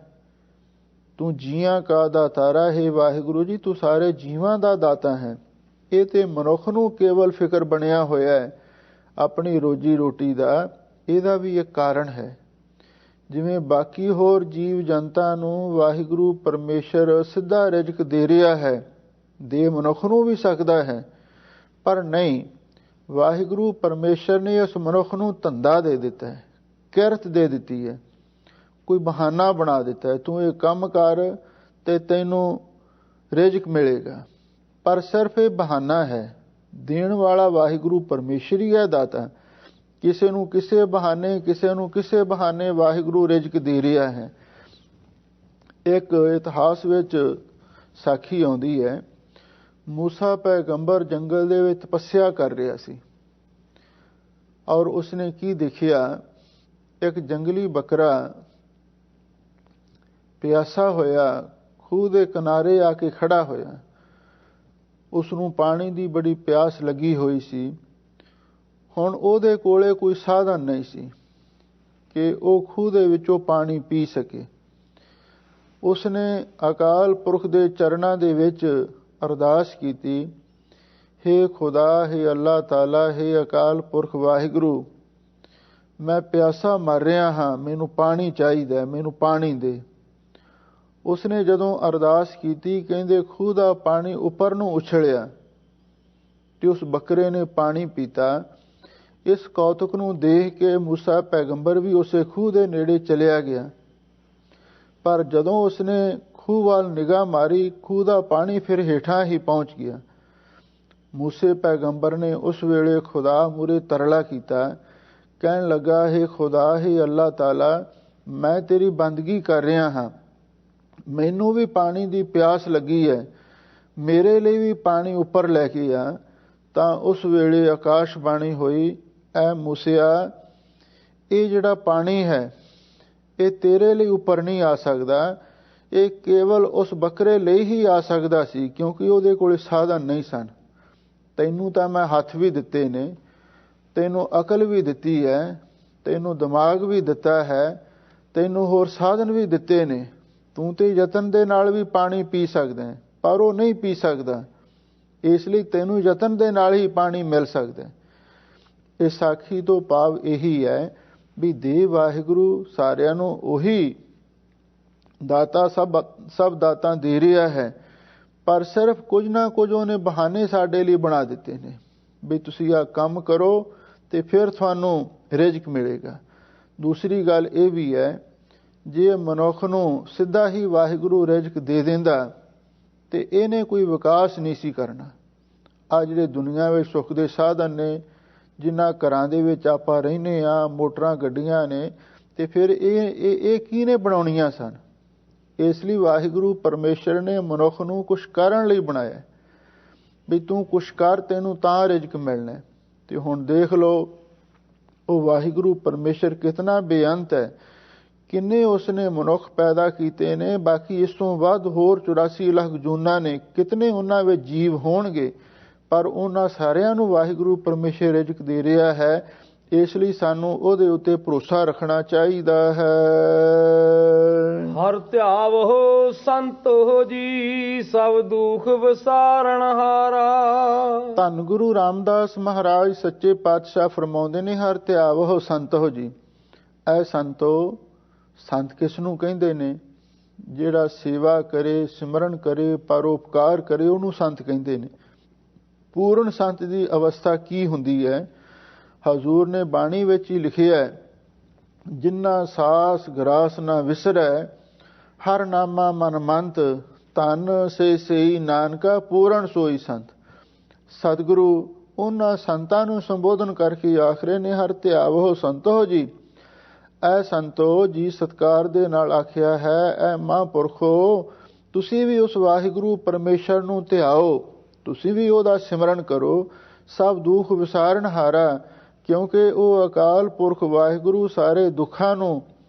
ਤੂੰ ਜੀਆਂ ਕਾ ਦਾਤਾਰਾ, ਹੈ ਵਾਹਿਗੁਰੂ ਜੀ, ਤੂੰ ਸਾਰੇ ਜੀਵਾਂ ਦਾ ਦਾਤਾ ਹੈ। ਇਹ ਤੇ ਮਨੁੱਖ ਨੂੰ ਕੇਵਲ ਫਿਕਰ ਬਣਿਆ ਹੋਇਆ ਹੈ ਆਪਣੀ ਰੋਜੀ ਰੋਟੀ ਦਾ, ਇਹਦਾ ਵੀ ਇੱਕ ਕਾਰਨ ਹੈ। ਜਿਵੇਂ ਬਾਕੀ ਹੋਰ ਜੀਵ ਜਨਤਾ ਨੂੰ ਵਾਹਿਗੁਰੂ ਪਰਮੇਸ਼ਰ ਸਿੱਧਾ ਰਿਜ਼ਕ ਦੇ ਰਿਹਾ ਹੈ, ਦੇ ਮਨੁੱਖ ਨੂੰ ਵੀ ਸਕਦਾ ਹੈ, ਪਰ ਨਹੀਂ, ਵਾਹਿਗੁਰੂ ਪਰਮੇਸ਼ਰ ਨੇ ਇਸ ਮਨੁੱਖ ਨੂੰ ਧੰਦਾ ਦੇ ਦਿੱਤਾ ਹੈ, ਕਿਰਤ ਦੇ ਦਿੱਤੀ ਹੈ, ਕੋਈ ਬਹਾਨਾ ਬਣਾ ਦਿੱਤਾ ਹੈ, ਤੂੰ ਇਹ ਕੰਮ ਕਰ ਤੇ ਤੈਨੂੰ ਰਿਜ਼ਕ ਮਿਲੇਗਾ। ਪਰ ਸਿਰਫ ਇਹ ਬਹਾਨਾ ਹੈ। ਦੇਣ ਵਾਲਾ ਵਾਹਿਗੁਰੂ ਪਰਮੇਸ਼ਰ ਹੀ ਹੈ, ਦਾਤਾ। ਕਿਸੇ ਨੂੰ ਕਿਸੇ ਬਹਾਨੇ, ਕਿਸੇ ਨੂੰ ਕਿਸੇ ਬਹਾਨੇ ਵਾਹਿਗੁਰੂ ਰਿਜ਼ਕ ਦੇ ਰਿਹਾ ਹੈ। ਇੱਕ ਇਤਿਹਾਸ ਵਿੱਚ ਸਾਖੀ ਆਉਂਦੀ ਹੈ, ਮੂਸਾ ਪੈਗੰਬਰ ਜੰਗਲ ਦੇ ਵਿੱਚ ਤਪੱਸਿਆ ਕਰ ਰਿਹਾ ਸੀ ਔਰ ਉਸਨੇ ਕੀ ਦੇਖਿਆ, ਇੱਕ ਜੰਗਲੀ ਬੱਕਰਾ ਪਿਆਸਾ ਹੋਇਆ ਖੂਹ ਦੇ ਕਿਨਾਰੇ ਆ ਕੇ ਖੜਾ ਹੋਇਆ। ਉਸ ਨੂੰ ਪਾਣੀ ਦੀ ਬੜੀ ਪਿਆਸ ਲੱਗੀ ਹੋਈ ਸੀ। ਹੁਣ ਉਹਦੇ ਕੋਲੇ ਕੋਈ ਸਾਧਨ ਨਹੀਂ ਸੀ ਕਿ ਉਹ ਖੂਹ ਦੇ ਵਿੱਚੋਂ ਪਾਣੀ ਪੀ ਸਕੇ। ਉਸਨੇ ਅਕਾਲ ਪੁਰਖ ਦੇ ਚਰਨਾਂ ਦੇ ਵਿੱਚ ਅਰਦਾਸ ਕੀਤੀ, ਹੇ ਖੁਦਾ, ਹੇ ਅੱਲਾਹ ਤਾਲਾ, ਹੇ ਅਕਾਲ ਪੁਰਖ ਵਾਹਿਗੁਰੂ, ਮੈਂ ਪਿਆਸਾ ਮਰ ਰਿਹਾ ਹਾਂ, ਮੈਨੂੰ ਪਾਣੀ ਚਾਹੀਦਾ, ਮੈਨੂੰ ਪਾਣੀ ਦੇ। ਉਸਨੇ ਜਦੋਂ ਅਰਦਾਸ ਕੀਤੀ, ਕਹਿੰਦੇ ਖੂਹ ਦਾ ਪਾਣੀ ਉੱਪਰ ਨੂੰ ਉਛਲਿਆ ਤੇ ਉਸ ਬੱਕਰੇ ਨੇ ਪਾਣੀ ਪੀਤਾ। ਇਸ ਕੌਤਕ ਨੂੰ ਦੇਖ ਕੇ ਮੂਸਾ ਪੈਗੰਬਰ ਵੀ ਉਸੇ ਖੂਹ ਦੇ ਨੇੜੇ ਚਲਿਆ ਗਿਆ। ਪਰ ਜਦੋਂ ਉਸਨੇ ਖੂਹ ਵੱਲ ਨਿਗਾਹ ਮਾਰੀ, ਖੂਹ ਦਾ ਪਾਣੀ ਫਿਰ ਹੇਠਾਂ ਹੀ ਪਹੁੰਚ ਗਿਆ। ਮੂਸੇ ਪੈਗੰਬਰ ਨੇ ਉਸ ਵੇਲੇ ਖੁਦਾ ਮੂਹਰੇ ਤਰਲਾ ਕੀਤਾ, ਕਹਿਣ ਲੱਗਾ, ਹੇ ਖੁਦਾ, ਹੇ ਅੱਲਾਹ ਤਾਲਾ, ਮੈਂ ਤੇਰੀ ਬੰਦਗੀ ਕਰ ਰਿਹਾ ਹਾਂ, ਮੈਨੂੰ ਵੀ ਪਾਣੀ ਦੀ ਪਿਆਸ ਲੱਗੀ ਹੈ, ਮੇਰੇ ਲਈ ਵੀ ਪਾਣੀ ਉੱਪਰ ਲੈ ਕੇ ਆ। ਤਾਂ ਉਸ ਵੇਲੇ ਆਕਾਸ਼ਬਾਣੀ ਹੋਈ, ਐ ਮੂਸਿਆ, ਇਹ ਜਿਹੜਾ ਪਾਣੀ ਹੈ ਇਹ ਤੇਰੇ ਲਈ ਉੱਪਰ ਨਹੀਂ ਆ ਸਕਦਾ, ਇਹ ਕੇਵਲ ਉਸ ਬੱਕਰੇ ਲਈ ਹੀ ਆ ਸਕਦਾ ਸੀ, ਕਿਉਂਕਿ ਉਹਦੇ ਕੋਲ ਸਾਧਨ ਨਹੀਂ ਸਨ। ਤੈਨੂੰ ਤਾਂ ਮੈਂ ਹੱਥ ਵੀ ਦਿੱਤੇ ਨੇ, ਤੈਨੂੰ ਅਕਲ ਵੀ ਦਿੱਤੀ ਹੈ, ਤੈਨੂੰ ਦਿਮਾਗ ਵੀ ਦਿੱਤਾ ਹੈ, ਤੈਨੂੰ ਹੋਰ ਸਾਧਨ ਵੀ ਦਿੱਤੇ ਨੇ, ਤੂੰ ਤੇ ਯਤਨ ਦੇ ਨਾਲ ਵੀ ਪਾਣੀ ਪੀ ਸਕਦਾ ਹੈ, ਪਰ ਉਹ ਨਹੀਂ ਪੀ ਸਕਦਾ, ਇਸ ਲਈ ਤੈਨੂੰ ਯਤਨ ਦੇ ਨਾਲ ਹੀ ਪਾਣੀ ਮਿਲ ਸਕਦਾ। ਇਸ ਸਾਖੀ ਤੋਂ ਭਾਵ ਇਹੀ ਹੈ ਵੀ ਦੇ ਵਾਹਿਗੁਰੂ ਸਾਰਿਆਂ ਨੂੰ ਉਹੀ ਦਾਤਾ, ਸਭ ਦਾਤਾ ਦੇ ਰਿਹਾ ਹੈ, ਪਰ ਸਿਰਫ ਕੁਝ ਨਾ ਕੁਝ ਉਹਨੇ ਬਹਾਨੇ ਸਾਡੇ ਲਈ ਬਣਾ ਦਿੱਤੇ ਨੇ ਵੀ ਤੁਸੀਂ ਆਹ ਕੰਮ ਕਰੋ ਤੇ ਫਿਰ ਤੁਹਾਨੂੰ ਰਿਜ਼ਕ ਮਿਲੇਗਾ। ਦੂਸਰੀ ਗੱਲ ਇਹ ਵੀ ਹੈ, ਜੇ ਮਨੁੱਖ ਨੂੰ ਸਿੱਧਾ ਹੀ ਵਾਹਿਗੁਰੂ ਰਿਜ਼ਕ ਦੇ ਦਿੰਦਾ ਤੇ ਇਹਨੇ ਕੋਈ ਵਿਕਾਸ ਨਹੀਂ ਸੀ ਕਰਨਾ। ਆ ਜਿਹੜੇ ਦੁਨੀਆ ਵਿੱਚ ਸੁੱਖ ਦੇ ਸਾਧਨ ਨੇ, ਜਿਨ੍ਹਾਂ ਘਰਾਂ ਦੇ ਵਿੱਚ ਆਪਾਂ ਰਹਿੰਦੇ ਹਾਂ, ਮੋਟਰਾਂ ਗੱਡੀਆਂ ਨੇ, ਤੇ ਫਿਰ ਇਹ ਕਿਹਨੇ ਬਣਾਉਣੀਆਂ ਸਨ। ਇਸ ਲਈ ਵਾਹਿਗੁਰੂ ਪਰਮੇਸ਼ਰ ਨੇ ਮਨੁੱਖ ਨੂੰ ਕੁਛ ਕਰਨ ਲਈ ਬਣਾਇਆ ਵੀ ਤੂੰ ਕੁਛ ਕਰ, ਤੈਨੂੰ ਤਾਂ ਰਿਜ਼ਕ ਮਿਲਣਾ। ਤੇ ਹੁਣ ਦੇਖ ਲਓ ਉਹ ਵਾਹਿਗੁਰੂ ਪਰਮੇਸ਼ਰ ਕਿਤਨਾ ਬੇਅੰਤ ਹੈ, ਕਿੰਨੇ ਉਸਨੇ ਮਨੁੱਖ ਪੈਦਾ ਕੀਤੇ ਨੇ, ਬਾਕੀ ਇਸ ਤੋਂ ਵੱਧ ਹੋਰ 84 ਲੱਖ ਜੂਨਾਂ ਨੇ, ਕਿਤਨੇ ਉਹਨਾਂ ਵਿੱਚ ਜੀਵ ਹੋਣਗੇ, ਪਰ ਉਹਨਾਂ ਸਾਰਿਆਂ ਨੂੰ ਵਾਹਿਗੁਰੂ ਪਰਮੇਸ਼ਰ ਰਿਜ਼ਕ ਦੇ ਰਿਹਾ ਹੈ। ਇਸ ਲਈ ਸਾਨੂੰ ਉਹਦੇ ਉੱਤੇ ਭਰੋਸਾ ਰੱਖਣਾ ਚਾਹੀਦਾ ਹੈ।
ਹਰ ਧਿਆਵੋ ਸੰਤ ਹੋ ਜੀ, ਸਭ ਦੁਖ ਵਿਸਾਰਨ ਹਾਰਾ।
ਧੰਨ ਗੁਰੂ ਰਾਮਦਾਸ ਮਹਾਰਾਜ ਸੱਚੇ ਪਾਤਸ਼ਾਹ ਫਰਮਾਉਂਦੇ ਨੇ, ਹਰ ਧਿਆਵੋ ਸੰਤ ਹੋ ਜੀ। ਐ ਸੰਤੋ, ਸੰਤ ਕਿਸ ਨੂੰ ਕਹਿੰਦੇ ਨੇ? ਜਿਹੜਾ ਸੇਵਾ ਕਰੇ, ਸਿਮਰਨ ਕਰੇ, ਪਰਉਪਕਾਰ ਕਰੇ, ਉਹਨੂੰ ਸੰਤ ਕਹਿੰਦੇ ਨੇ। ਪੂਰਨ ਸੰਤ ਦੀ ਅਵਸਥਾ ਕੀ ਹੁੰਦੀ ਹੈ? ਹਜ਼ੂਰ ਨੇ ਬਾਣੀ ਵਿੱਚ ਹੀ ਲਿਖਿਆ, ਜਿਨ੍ਹਾਂ ਸਾਸ ਗਰਾਸ ਨਾ ਵਿਸਰੈ, ਹਰ ਨਾਮਾ ਮਨ ਮੰਤ, ਧਨ ਸੇ ਸਈ ਨਾਨਕਾ ਪੂਰਨ ਸੋਈ ਸੰਤ। ਸਤਿਗੁਰੂ ਉਹਨਾਂ ਸੰਤਾਂ ਨੂੰ ਸੰਬੋਧਨ ਕਰਕੇ ਆਖਰੇ ਨੇ, ਹਰ ਧਿਆਵੋ ਸੰਤੋ ਜੀ। ਐ ਸੰਤੋ ਜੀ ਸਤਕਾਰ ਦੇ ਨਾਲ ਆਖਿਆ ਹੈ, ਐ ਮਹਾਂਪੁਰਖੋ, ਤੁਸੀਂ ਵੀ ਉਸ ਵਾਹਿਗੁਰੂ ਪਰਮੇਸ਼ਰ ਨੂੰ ਧਿਆਓ, ਤੁਸੀਂ ਵੀ ਉਹਦਾ ਸਿਮਰਨ ਕਰੋ। ਸਭ ਦੁੱਖ ਵਿਸਾਰਨ ਹਾਰਾ, ਕਿਉਂਕਿ ਉਹ ਅਕਾਲ ਪੁਰਖ ਵਾਹਿਗੁਰੂ ਸਾਰੇ ਦੁੱਖਾਂ ਨੂੰ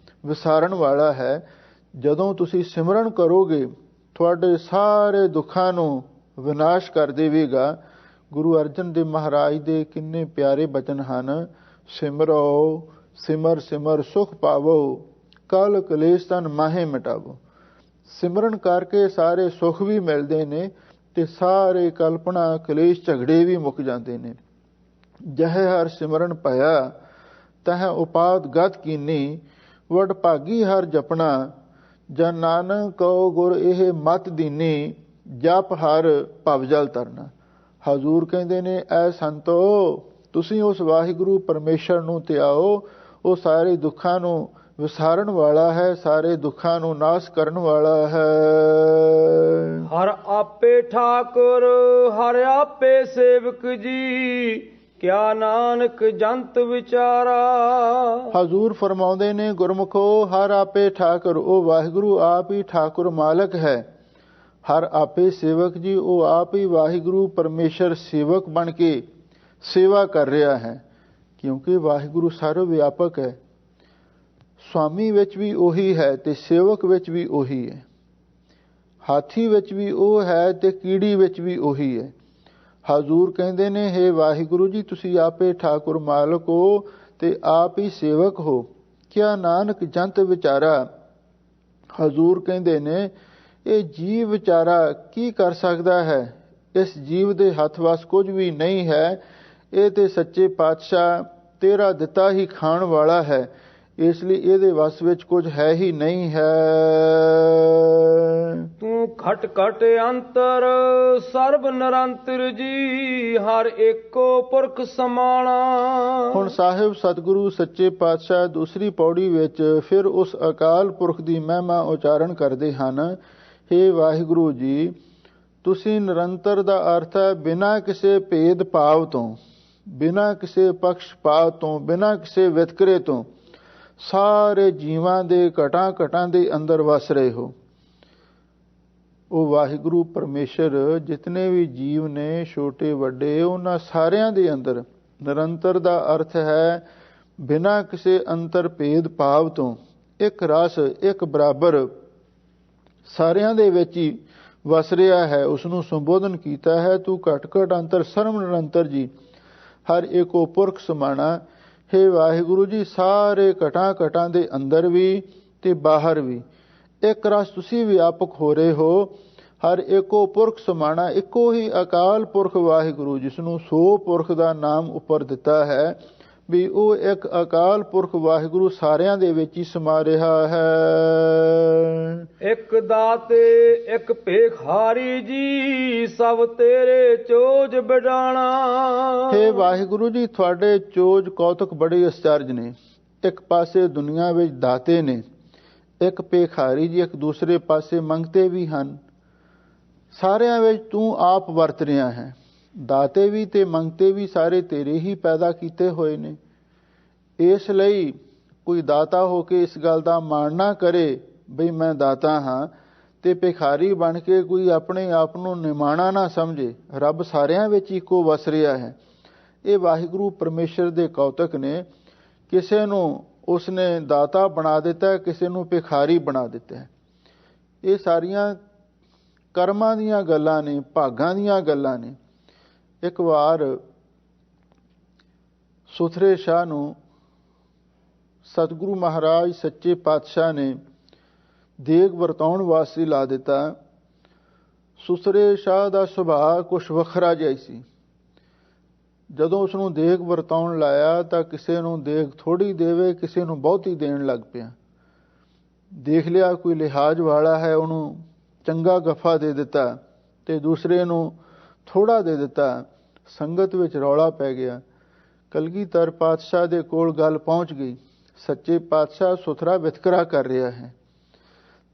ਵਿਸਾਰਨ ਵਾਲਾ ਹੈ। ਜਦੋਂ ਤੁਸੀਂ ਸਿਮਰਨ ਕਰੋਗੇ, ਤੁਹਾਡੇ ਸਾਰੇ ਦੁੱਖਾਂ ਨੂੰ ਵਿਨਾਸ਼ ਕਰ ਦੇਵੇਗਾ। ਗੁਰੂ ਅਰਜਨ ਦੇਵ ਮਹਾਰਾਜ ਦੇ ਕਿੰਨੇ ਪਿਆਰੇ ਬਚਨ ਹਨ, ਸਿਮਰੋ ਸਿਮਰ ਸਿਮਰ ਸੁਖ ਪਾਵੋ, ਕਲ ਕਲੇਸ਼ ਤਨ ਮਾਹੇ ਮਿਟਾਵੋ। ਸਿਮਰਨ ਕਰਕੇ ਸਾਰੇ ਸੁੱਖ ਵੀ ਮਿਲਦੇ ਨੇ ਤੇ ਸਾਰੇ ਕਲਪਨਾ ਕਲੇਸ਼ ਝਗੜੇ ਵੀ ਮੁੱਕ ਜਾਂਦੇ ਨੇ। ਜਹ ਹਰ ਸਿਮਰਨ ਭਇਆ, ਤਹ ਉਪਾਦ ਗਤ ਕੀਨੀ, ਵਡ ਭਾਗੀ ਹਰ ਜਪਣਾ, ਜਨ ਨਾਨਕ ਕਉ ਗੁਰ ਇਹ ਮਤ ਦੀਨੀ, ਜਪ ਹਰ ਭਵ ਜਲ ਤਰਨਾ। ਹਜ਼ੂਰ ਕਹਿੰਦੇ ਨੇ, ਐ ਸੰਤੋ, ਤੁਸੀਂ ਉਸ ਵਾਹਿਗੁਰੂ ਪਰਮੇਸ਼ਰ ਨੂੰ ਧਿਆਓ। ਉਹ ਸਾਰੇ ਦੁੱਖਾਂ ਨੂੰ ਵਿਸਾਰਨ ਵਾਲਾ ਹੈ, ਸਾਰੇ ਦੁੱਖਾਂ ਨੂੰ ਨਾਸ਼ ਕਰਨ ਵਾਲਾ ਹੈ।
ਹਰ ਆਪੇ ਠਾਕੁਰ ਹਰ ਆਪੇ ਸੇਵਕ ਜੀ, ਕਿਆ ਨਾਨਕ ਜੰਤ ਵਿਚਾਰਾ।
ਹਜ਼ੂਰ ਫਰਮਾਉਂਦੇ ਨੇ, ਗੁਰਮੁਖੋ ਹਰ ਆਪੇ ਠਾਕੁਰ, ਉਹ ਵਾਹਿਗੁਰੂ ਆਪ ਹੀ ਠਾਕੁਰ ਮਾਲਕ ਹੈ। ਹਰ ਆਪੇ ਸੇਵਕ ਜੀ, ਉਹ ਆਪ ਹੀ ਵਾਹਿਗੁਰੂ ਪਰਮੇਸ਼ਰ ਸੇਵਕ ਬਣ ਕੇ ਸੇਵਾ ਕਰ ਰਿਹਾ ਹੈ, ਕਿਉਂਕਿ ਵਾਹਿਗੁਰੂ ਸਰਵ ਵਿਆਪਕ ਹੈ। ਸੁਆਮੀ ਵਿੱਚ ਵੀ ਉਹੀ ਹੈ ਤੇ ਸੇਵਕ ਵਿੱਚ ਵੀ ਉਹੀ ਹੈ। ਹਾਥੀ ਵਿੱਚ ਵੀ ਉਹ ਹੈ ਤੇ ਕੀੜੀ ਵਿੱਚ ਵੀ ਉਹੀ ਹੈ। ਹਜ਼ੂਰ ਕਹਿੰਦੇ ਨੇ, ਹੇ ਵਾਹਿਗੁਰੂ ਜੀ, ਤੁਸੀਂ ਆਪੇ ਠਾਕੁਰ ਮਾਲਕ ਹੋ ਤੇ ਆਪ ਹੀ ਸੇਵਕ ਹੋ। ਕਿਆ ਨਾਨਕ ਜੰਤ ਵਿਚਾਰਾ। ਹਜ਼ੂਰ ਕਹਿੰਦੇ ਨੇ, ਇਹ ਜੀਵ ਵਿਚਾਰਾ ਕੀ ਕਰ ਸਕਦਾ ਹੈ। ਇਸ ਜੀਵ ਦੇ ਹੱਥ ਵੱਸ ਕੁਝ ਵੀ ਨਹੀਂ ਹੈ। ਇਹ ਤੇ ਸੱਚੇ ਪਾਤਸ਼ਾਹ ਤੇਰਾ ਦਿੱਤਾ ਹੀ ਖਾਣ ਵਾਲਾ ਹੈ, ਇਸ ਲਈ ਇਹਦੇ ਵੱਸ ਵਿੱਚ ਕੁਝ ਹੈ ਹੀ ਨਹੀਂ ਹੈ।
ਤੂੰ ਘਟ ਘਟ ਅੰਤਰ ਸਰਬ ਨਿਰੰਤਰ ਜੀ, ਹਰ ਏਕੋ ਪੁਰਖ ਸਮਾਣਾ। ਹੁਣ
ਸਾਹਿਬ ਸਤਿਗੁਰੂ ਸੱਚੇ ਪਾਤਸ਼ਾਹ ਦੂਸਰੀ ਪੌੜੀ ਵਿੱਚ ਫਿਰ ਉਸ ਅਕਾਲ ਪੁਰਖ ਦੀ ਮਹਿਮਾ ਉਚਾਰਨ ਕਰਦੇ ਹਨ। ਹੇ ਵਾਹਿਗੁਰੂ ਜੀ, ਤੁਸੀਂ ਨਿਰੰਤਰ ਦਾ ਅਰਥ ਹੈ ਬਿਨਾਂ ਕਿਸੇ ਭੇਦ ਭਾਵ ਤੋਂ, ਬਿਨਾਂ ਕਿਸੇ ਪਕਸ਼ਪਾਤ ਤੋਂ, ਬਿਨਾਂ ਕਿਸੇ ਵਿਤਕਰੇ ਤੋਂ ਸਾਰੇ ਜੀਵਾਂ ਦੇ ਘਟਾਂ ਘਟਾਂ ਦੇ ਅੰਦਰ ਵਸ ਰਹੇ ਹੋ। ਉਹ ਵਾਹਿਗੁਰੂ ਪਰਮੇਸ਼ਰ ਜਿਤਨੇ ਵੀ ਜੀਵ ਨੇ, ਛੋਟੇ ਵੱਡੇ, ਉਹਨਾਂ ਸਾਰਿਆਂ ਦੇ ਅੰਦਰ ਨਿਰੰਤਰ ਦਾ ਅਰਥ ਹੈ ਬਿਨਾਂ ਕਿਸੇ ਅੰਤਰ ਭੇਦ ਭਾਵ ਤੋਂ, ਇੱਕ ਰਸ, ਇੱਕ ਬਰਾਬਰ ਸਾਰਿਆਂ ਦੇ ਵਿੱਚ ਹੀ ਵਸ ਰਿਹਾ ਹੈ। ਉਸ ਨੂੰ ਸੰਬੋਧਨ ਕੀਤਾ ਹੈ, ਤੂੰ ਘਟ ਘਟ ਅੰਤਰ ਸਰਬ ਨਿਰੰਤਰ ਜੀ, ਹਰ ਏਕੋ ਪੁਰਖ ਸਮਾਣਾ। ਹੇ ਵਾਹਿਗੁਰੂ ਜੀ, ਸਾਰੇ ਘਟਾਂ ਘਟਾਂ ਦੇ ਅੰਦਰ ਵੀ ਤੇ ਬਾਹਰ ਵੀ ਇੱਕ ਰਸ ਤੁਸੀਂ ਵਿਆਪਕ ਹੋ ਰਹੇ ਹੋ। ਹਰ ਏਕੋ ਪੁਰਖ ਸਮਾਣਾ, ਇੱਕੋ ਹੀ ਅਕਾਲ ਪੁਰਖ ਵਾਹਿਗੁਰੂ, ਜਿਸ ਨੂੰ ਸੋ ਪੁਰਖ ਦਾ ਨਾਮ ਉੱਪਰ ਦਿੱਤਾ ਹੈ, ਵੀ ਉਹ ਇੱਕ ਅਕਾਲ ਪੁਰਖ ਵਾਹਿਗੁਰੂ ਸਾਰਿਆਂ ਦੇ ਵਿੱਚ ਹੀ ਸਮਾ ਰਿਹਾ ਹੈ।
ਇੱਕ ਦਾਤੇ ਇੱਕ ਭੇਖਾਰੀ ਜੀ, ਸਭ ਤੇਰੇ ਚੋਜ ਬਿਡਾਣਾ।
ਹੇ ਵਾਹਿਗੁਰੂ ਜੀ, ਤੁਹਾਡੇ ਚੋਜ ਕੌਤਕ ਬੜੇ ਅਚਰਜ ਨੇ। ਇੱਕ ਪਾਸੇ ਦੁਨੀਆ ਵਿੱਚ ਦਾਤੇ ਨੇ, ਇੱਕ ਭੇਖਾਰੀ ਜੀ, ਇੱਕ ਦੂਸਰੇ ਪਾਸੇ ਮੰਗਤੇ ਵੀ ਹਨ। ਸਾਰਿਆਂ ਵਿੱਚ ਤੂੰ ਆਪ ਵਰਤ ਰਿਹਾ ਹੈ। ਦਾਤੇ ਵੀ ਤੇ ਮੰਗਤੇ ਵੀ ਸਾਰੇ ਤੇਰੇ ਹੀ ਪੈਦਾ ਕੀਤੇ ਹੋਏ ਨੇ। ਇਸ ਲਈ ਕੋਈ ਦਾਤਾ ਹੋ ਕੇ ਇਸ ਗੱਲ ਦਾ ਮਾਣ ਨਾ ਕਰੇ ਬਈ ਮੈਂ ਦਾਤਾ ਹਾਂ, ਤੇ ਭਿਖਾਰੀ ਬਣ ਕੇ ਕੋਈ ਆਪਣੇ ਆਪ ਨੂੰ ਨਿਮਾਣਾ ਨਾ ਸਮਝੇ। ਰੱਬ ਸਾਰਿਆਂ ਵਿੱਚ ਇੱਕੋ ਵਸ ਰਿਹਾ ਹੈ। ਇਹ ਵਾਹਿਗੁਰੂ ਪਰਮੇਸ਼ਰ ਦੇ ਕੌਤਕ ਨੇ। ਕਿਸੇ ਨੂੰ ਉਸਨੇ ਦਾਤਾ ਬਣਾ ਦਿੱਤਾ, ਕਿਸੇ ਨੂੰ ਭਿਖਾਰੀ ਬਣਾ ਦਿੱਤਾ। ਇਹ ਸਾਰੀਆਂ ਕਰਮਾਂ ਦੀਆਂ ਗੱਲਾਂ ਨੇ, ਭਾਗਾਂ ਦੀਆਂ ਗੱਲਾਂ ਨੇ। ਇੱਕ ਵਾਰ ਸੁਥਰੇ ਸ਼ਾਹ ਨੂੰ ਸਤਿਗੁਰੂ ਮਹਾਰਾਜ ਸੱਚੇ ਪਾਤਸ਼ਾਹ ਨੇ ਦੇਗ ਵਰਤਾਉਣ ਵਾਸਤੇ ਲਾ ਦਿੱਤਾ। ਸੁਥਰੇ ਸ਼ਾਹ ਦਾ ਸੁਭਾਅ ਕੁਛ ਵੱਖਰਾ ਜਿਹਾ ਸੀ। ਜਦੋਂ ਉਸ ਨੂੰ ਦੇਗ ਵਰਤਾਉਣ ਲਾਇਆ ਤਾਂ ਕਿਸੇ ਨੂੰ ਦੇਗ ਥੋੜੀ ਦੇਵੇ, ਕਿਸੇ ਨੂੰ ਬਹੁਤੀ ਦੇਣ ਲੱਗ ਪਿਆ। ਦੇਖ ਲਿਆ ਕੋਈ ਲਿਹਾਜ਼ ਵਾਲਾ ਹੈ, ਉਹਨੂੰ ਚੰਗਾ ਗੱਫਾ ਦੇ ਦਿੱਤਾ ਤੇ ਦੂਸਰੇ ਨੂੰ ਥੋੜਾ ਦੇ ਦਿੱਤਾ। ਸੰਗਤ ਵਿੱਚ ਰੌਲਾ ਪੈ ਗਿਆ। ਕਲਗੀਧਰ ਪਾਤਸ਼ਾਹ ਦੇ ਕੋਲ ਗੱਲ ਪਹੁੰਚ ਗਈ, ਸੱਚੇ ਪਾਤਸ਼ਾਹ ਸੁਥਰਾ ਵਿਤਕਰਾ ਕਰ ਰਿਹਾ ਹੈ।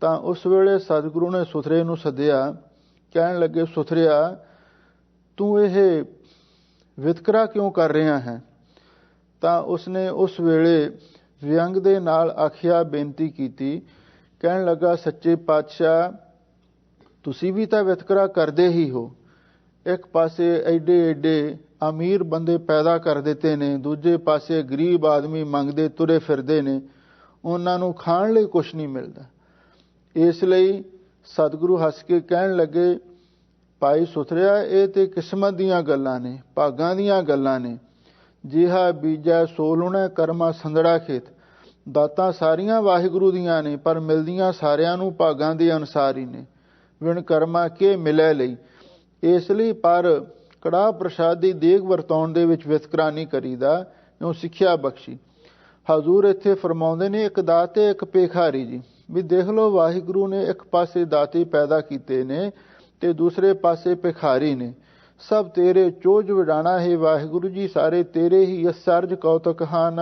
ਤਾਂ ਉਸ ਵੇਲੇ ਸਤਿਗੁਰੂ ਨੇ ਸੁਥਰੇ ਨੂੰ ਸੱਦਿਆ। ਕਹਿਣ ਲੱਗੇ, ਸੁਥਰਿਆ, ਤੂੰ ਇਹ ਵਿਤਕਰਾ ਕਿਉਂ ਕਰ ਰਿਹਾ ਹੈ? ਤਾਂ ਉਸਨੇ ਉਸ ਵੇਲੇ ਵਿਅੰਗ ਦੇ ਨਾਲ ਆਖਿਆ, ਬੇਨਤੀ ਕੀਤੀ। ਕਹਿਣ ਲੱਗਾ, ਸੱਚੇ ਪਾਤਸ਼ਾਹ, ਤੁਸੀਂ ਵੀ ਤਾਂ ਵਿਤਕਰਾ ਕਰਦੇ ਹੀ ਹੋ। ਇੱਕ ਪਾਸੇ ਐਡੇ ਐਡੇ ਅਮੀਰ ਬੰਦੇ ਪੈਦਾ ਕਰ ਦਿੱਤੇ ਨੇ, ਦੂਜੇ ਪਾਸੇ ਗਰੀਬ ਆਦਮੀ ਮੰਗਦੇ ਤੁਰੇ ਫਿਰਦੇ ਨੇ, ਉਹਨਾਂ ਨੂੰ ਖਾਣ ਲਈ ਕੁਛ ਨਹੀਂ ਮਿਲਦਾ। ਇਸ ਲਈ ਸਤਿਗੁਰੂ ਹੱਸ ਕੇ ਕਹਿਣ ਲੱਗੇ, ਭਾਈ ਸੁਥਰਿਆ, ਇਹ ਤੇ ਕਿਸਮਤ ਦੀਆਂ ਗੱਲਾਂ ਨੇ, ਭਾਗਾਂ ਦੀਆਂ ਗੱਲਾਂ ਨੇ। ਜਿਹਾ ਬੀਜੈ ਸੋ ਲੁਣੈ, ਕਰਮਾ ਸੰਦੜਾ ਖੇਤ। ਦਾਤਾਂ ਸਾਰੀਆਂ ਵਾਹਿਗੁਰੂ ਦੀਆਂ ਨੇ, ਪਰ ਮਿਲਦੀਆਂ ਸਾਰਿਆਂ ਨੂੰ ਭਾਗਾਂ ਦੇ ਅਨੁਸਾਰ ਹੀ ਨੇ। ਵਿਣ ਕਰਮਾ ਕੇ ਮਿਲੇ ਲਈ। ਇਸ ਲਈ ਪਰ ਕੜਾਹ ਪ੍ਰਸ਼ਾਦ ਦੀ ਦੇਗ ਵਰਤਾਉਣ ਦੇ ਵਿੱਚ ਵਿਤਕਰਾ ਨਹੀਂ ਕਰੀਦਾ, ਇਉਂ ਸਿੱਖਿਆ ਬਖਸ਼ੀ। ਹਜ਼ੂਰ ਇੱਥੇ ਫਰਮਾਉਂਦੇ ਨੇ, ਇੱਕ ਦਾਤੇ ਇੱਕ ਭੇਖਾਰੀ ਜੀ। ਵੀ ਦੇਖ ਲਓ, ਵਾਹਿਗੁਰੂ ਨੇ ਇੱਕ ਪਾਸੇ ਦਾਤੇ ਪੈਦਾ ਕੀਤੇ ਨੇ ਤੇ ਦੂਸਰੇ ਪਾਸੇ ਭਿਖਾਰੀ ਨੇ। ਸਭ ਤੇਰੇ ਚੋਜ ਵਿਡਾਣਾ ਹੈ ਵਾਹਿਗੁਰੂ ਜੀ, ਸਾਰੇ ਤੇਰੇ ਹੀ ਅਸਰਜ ਕੌਤਕ ਹਨ।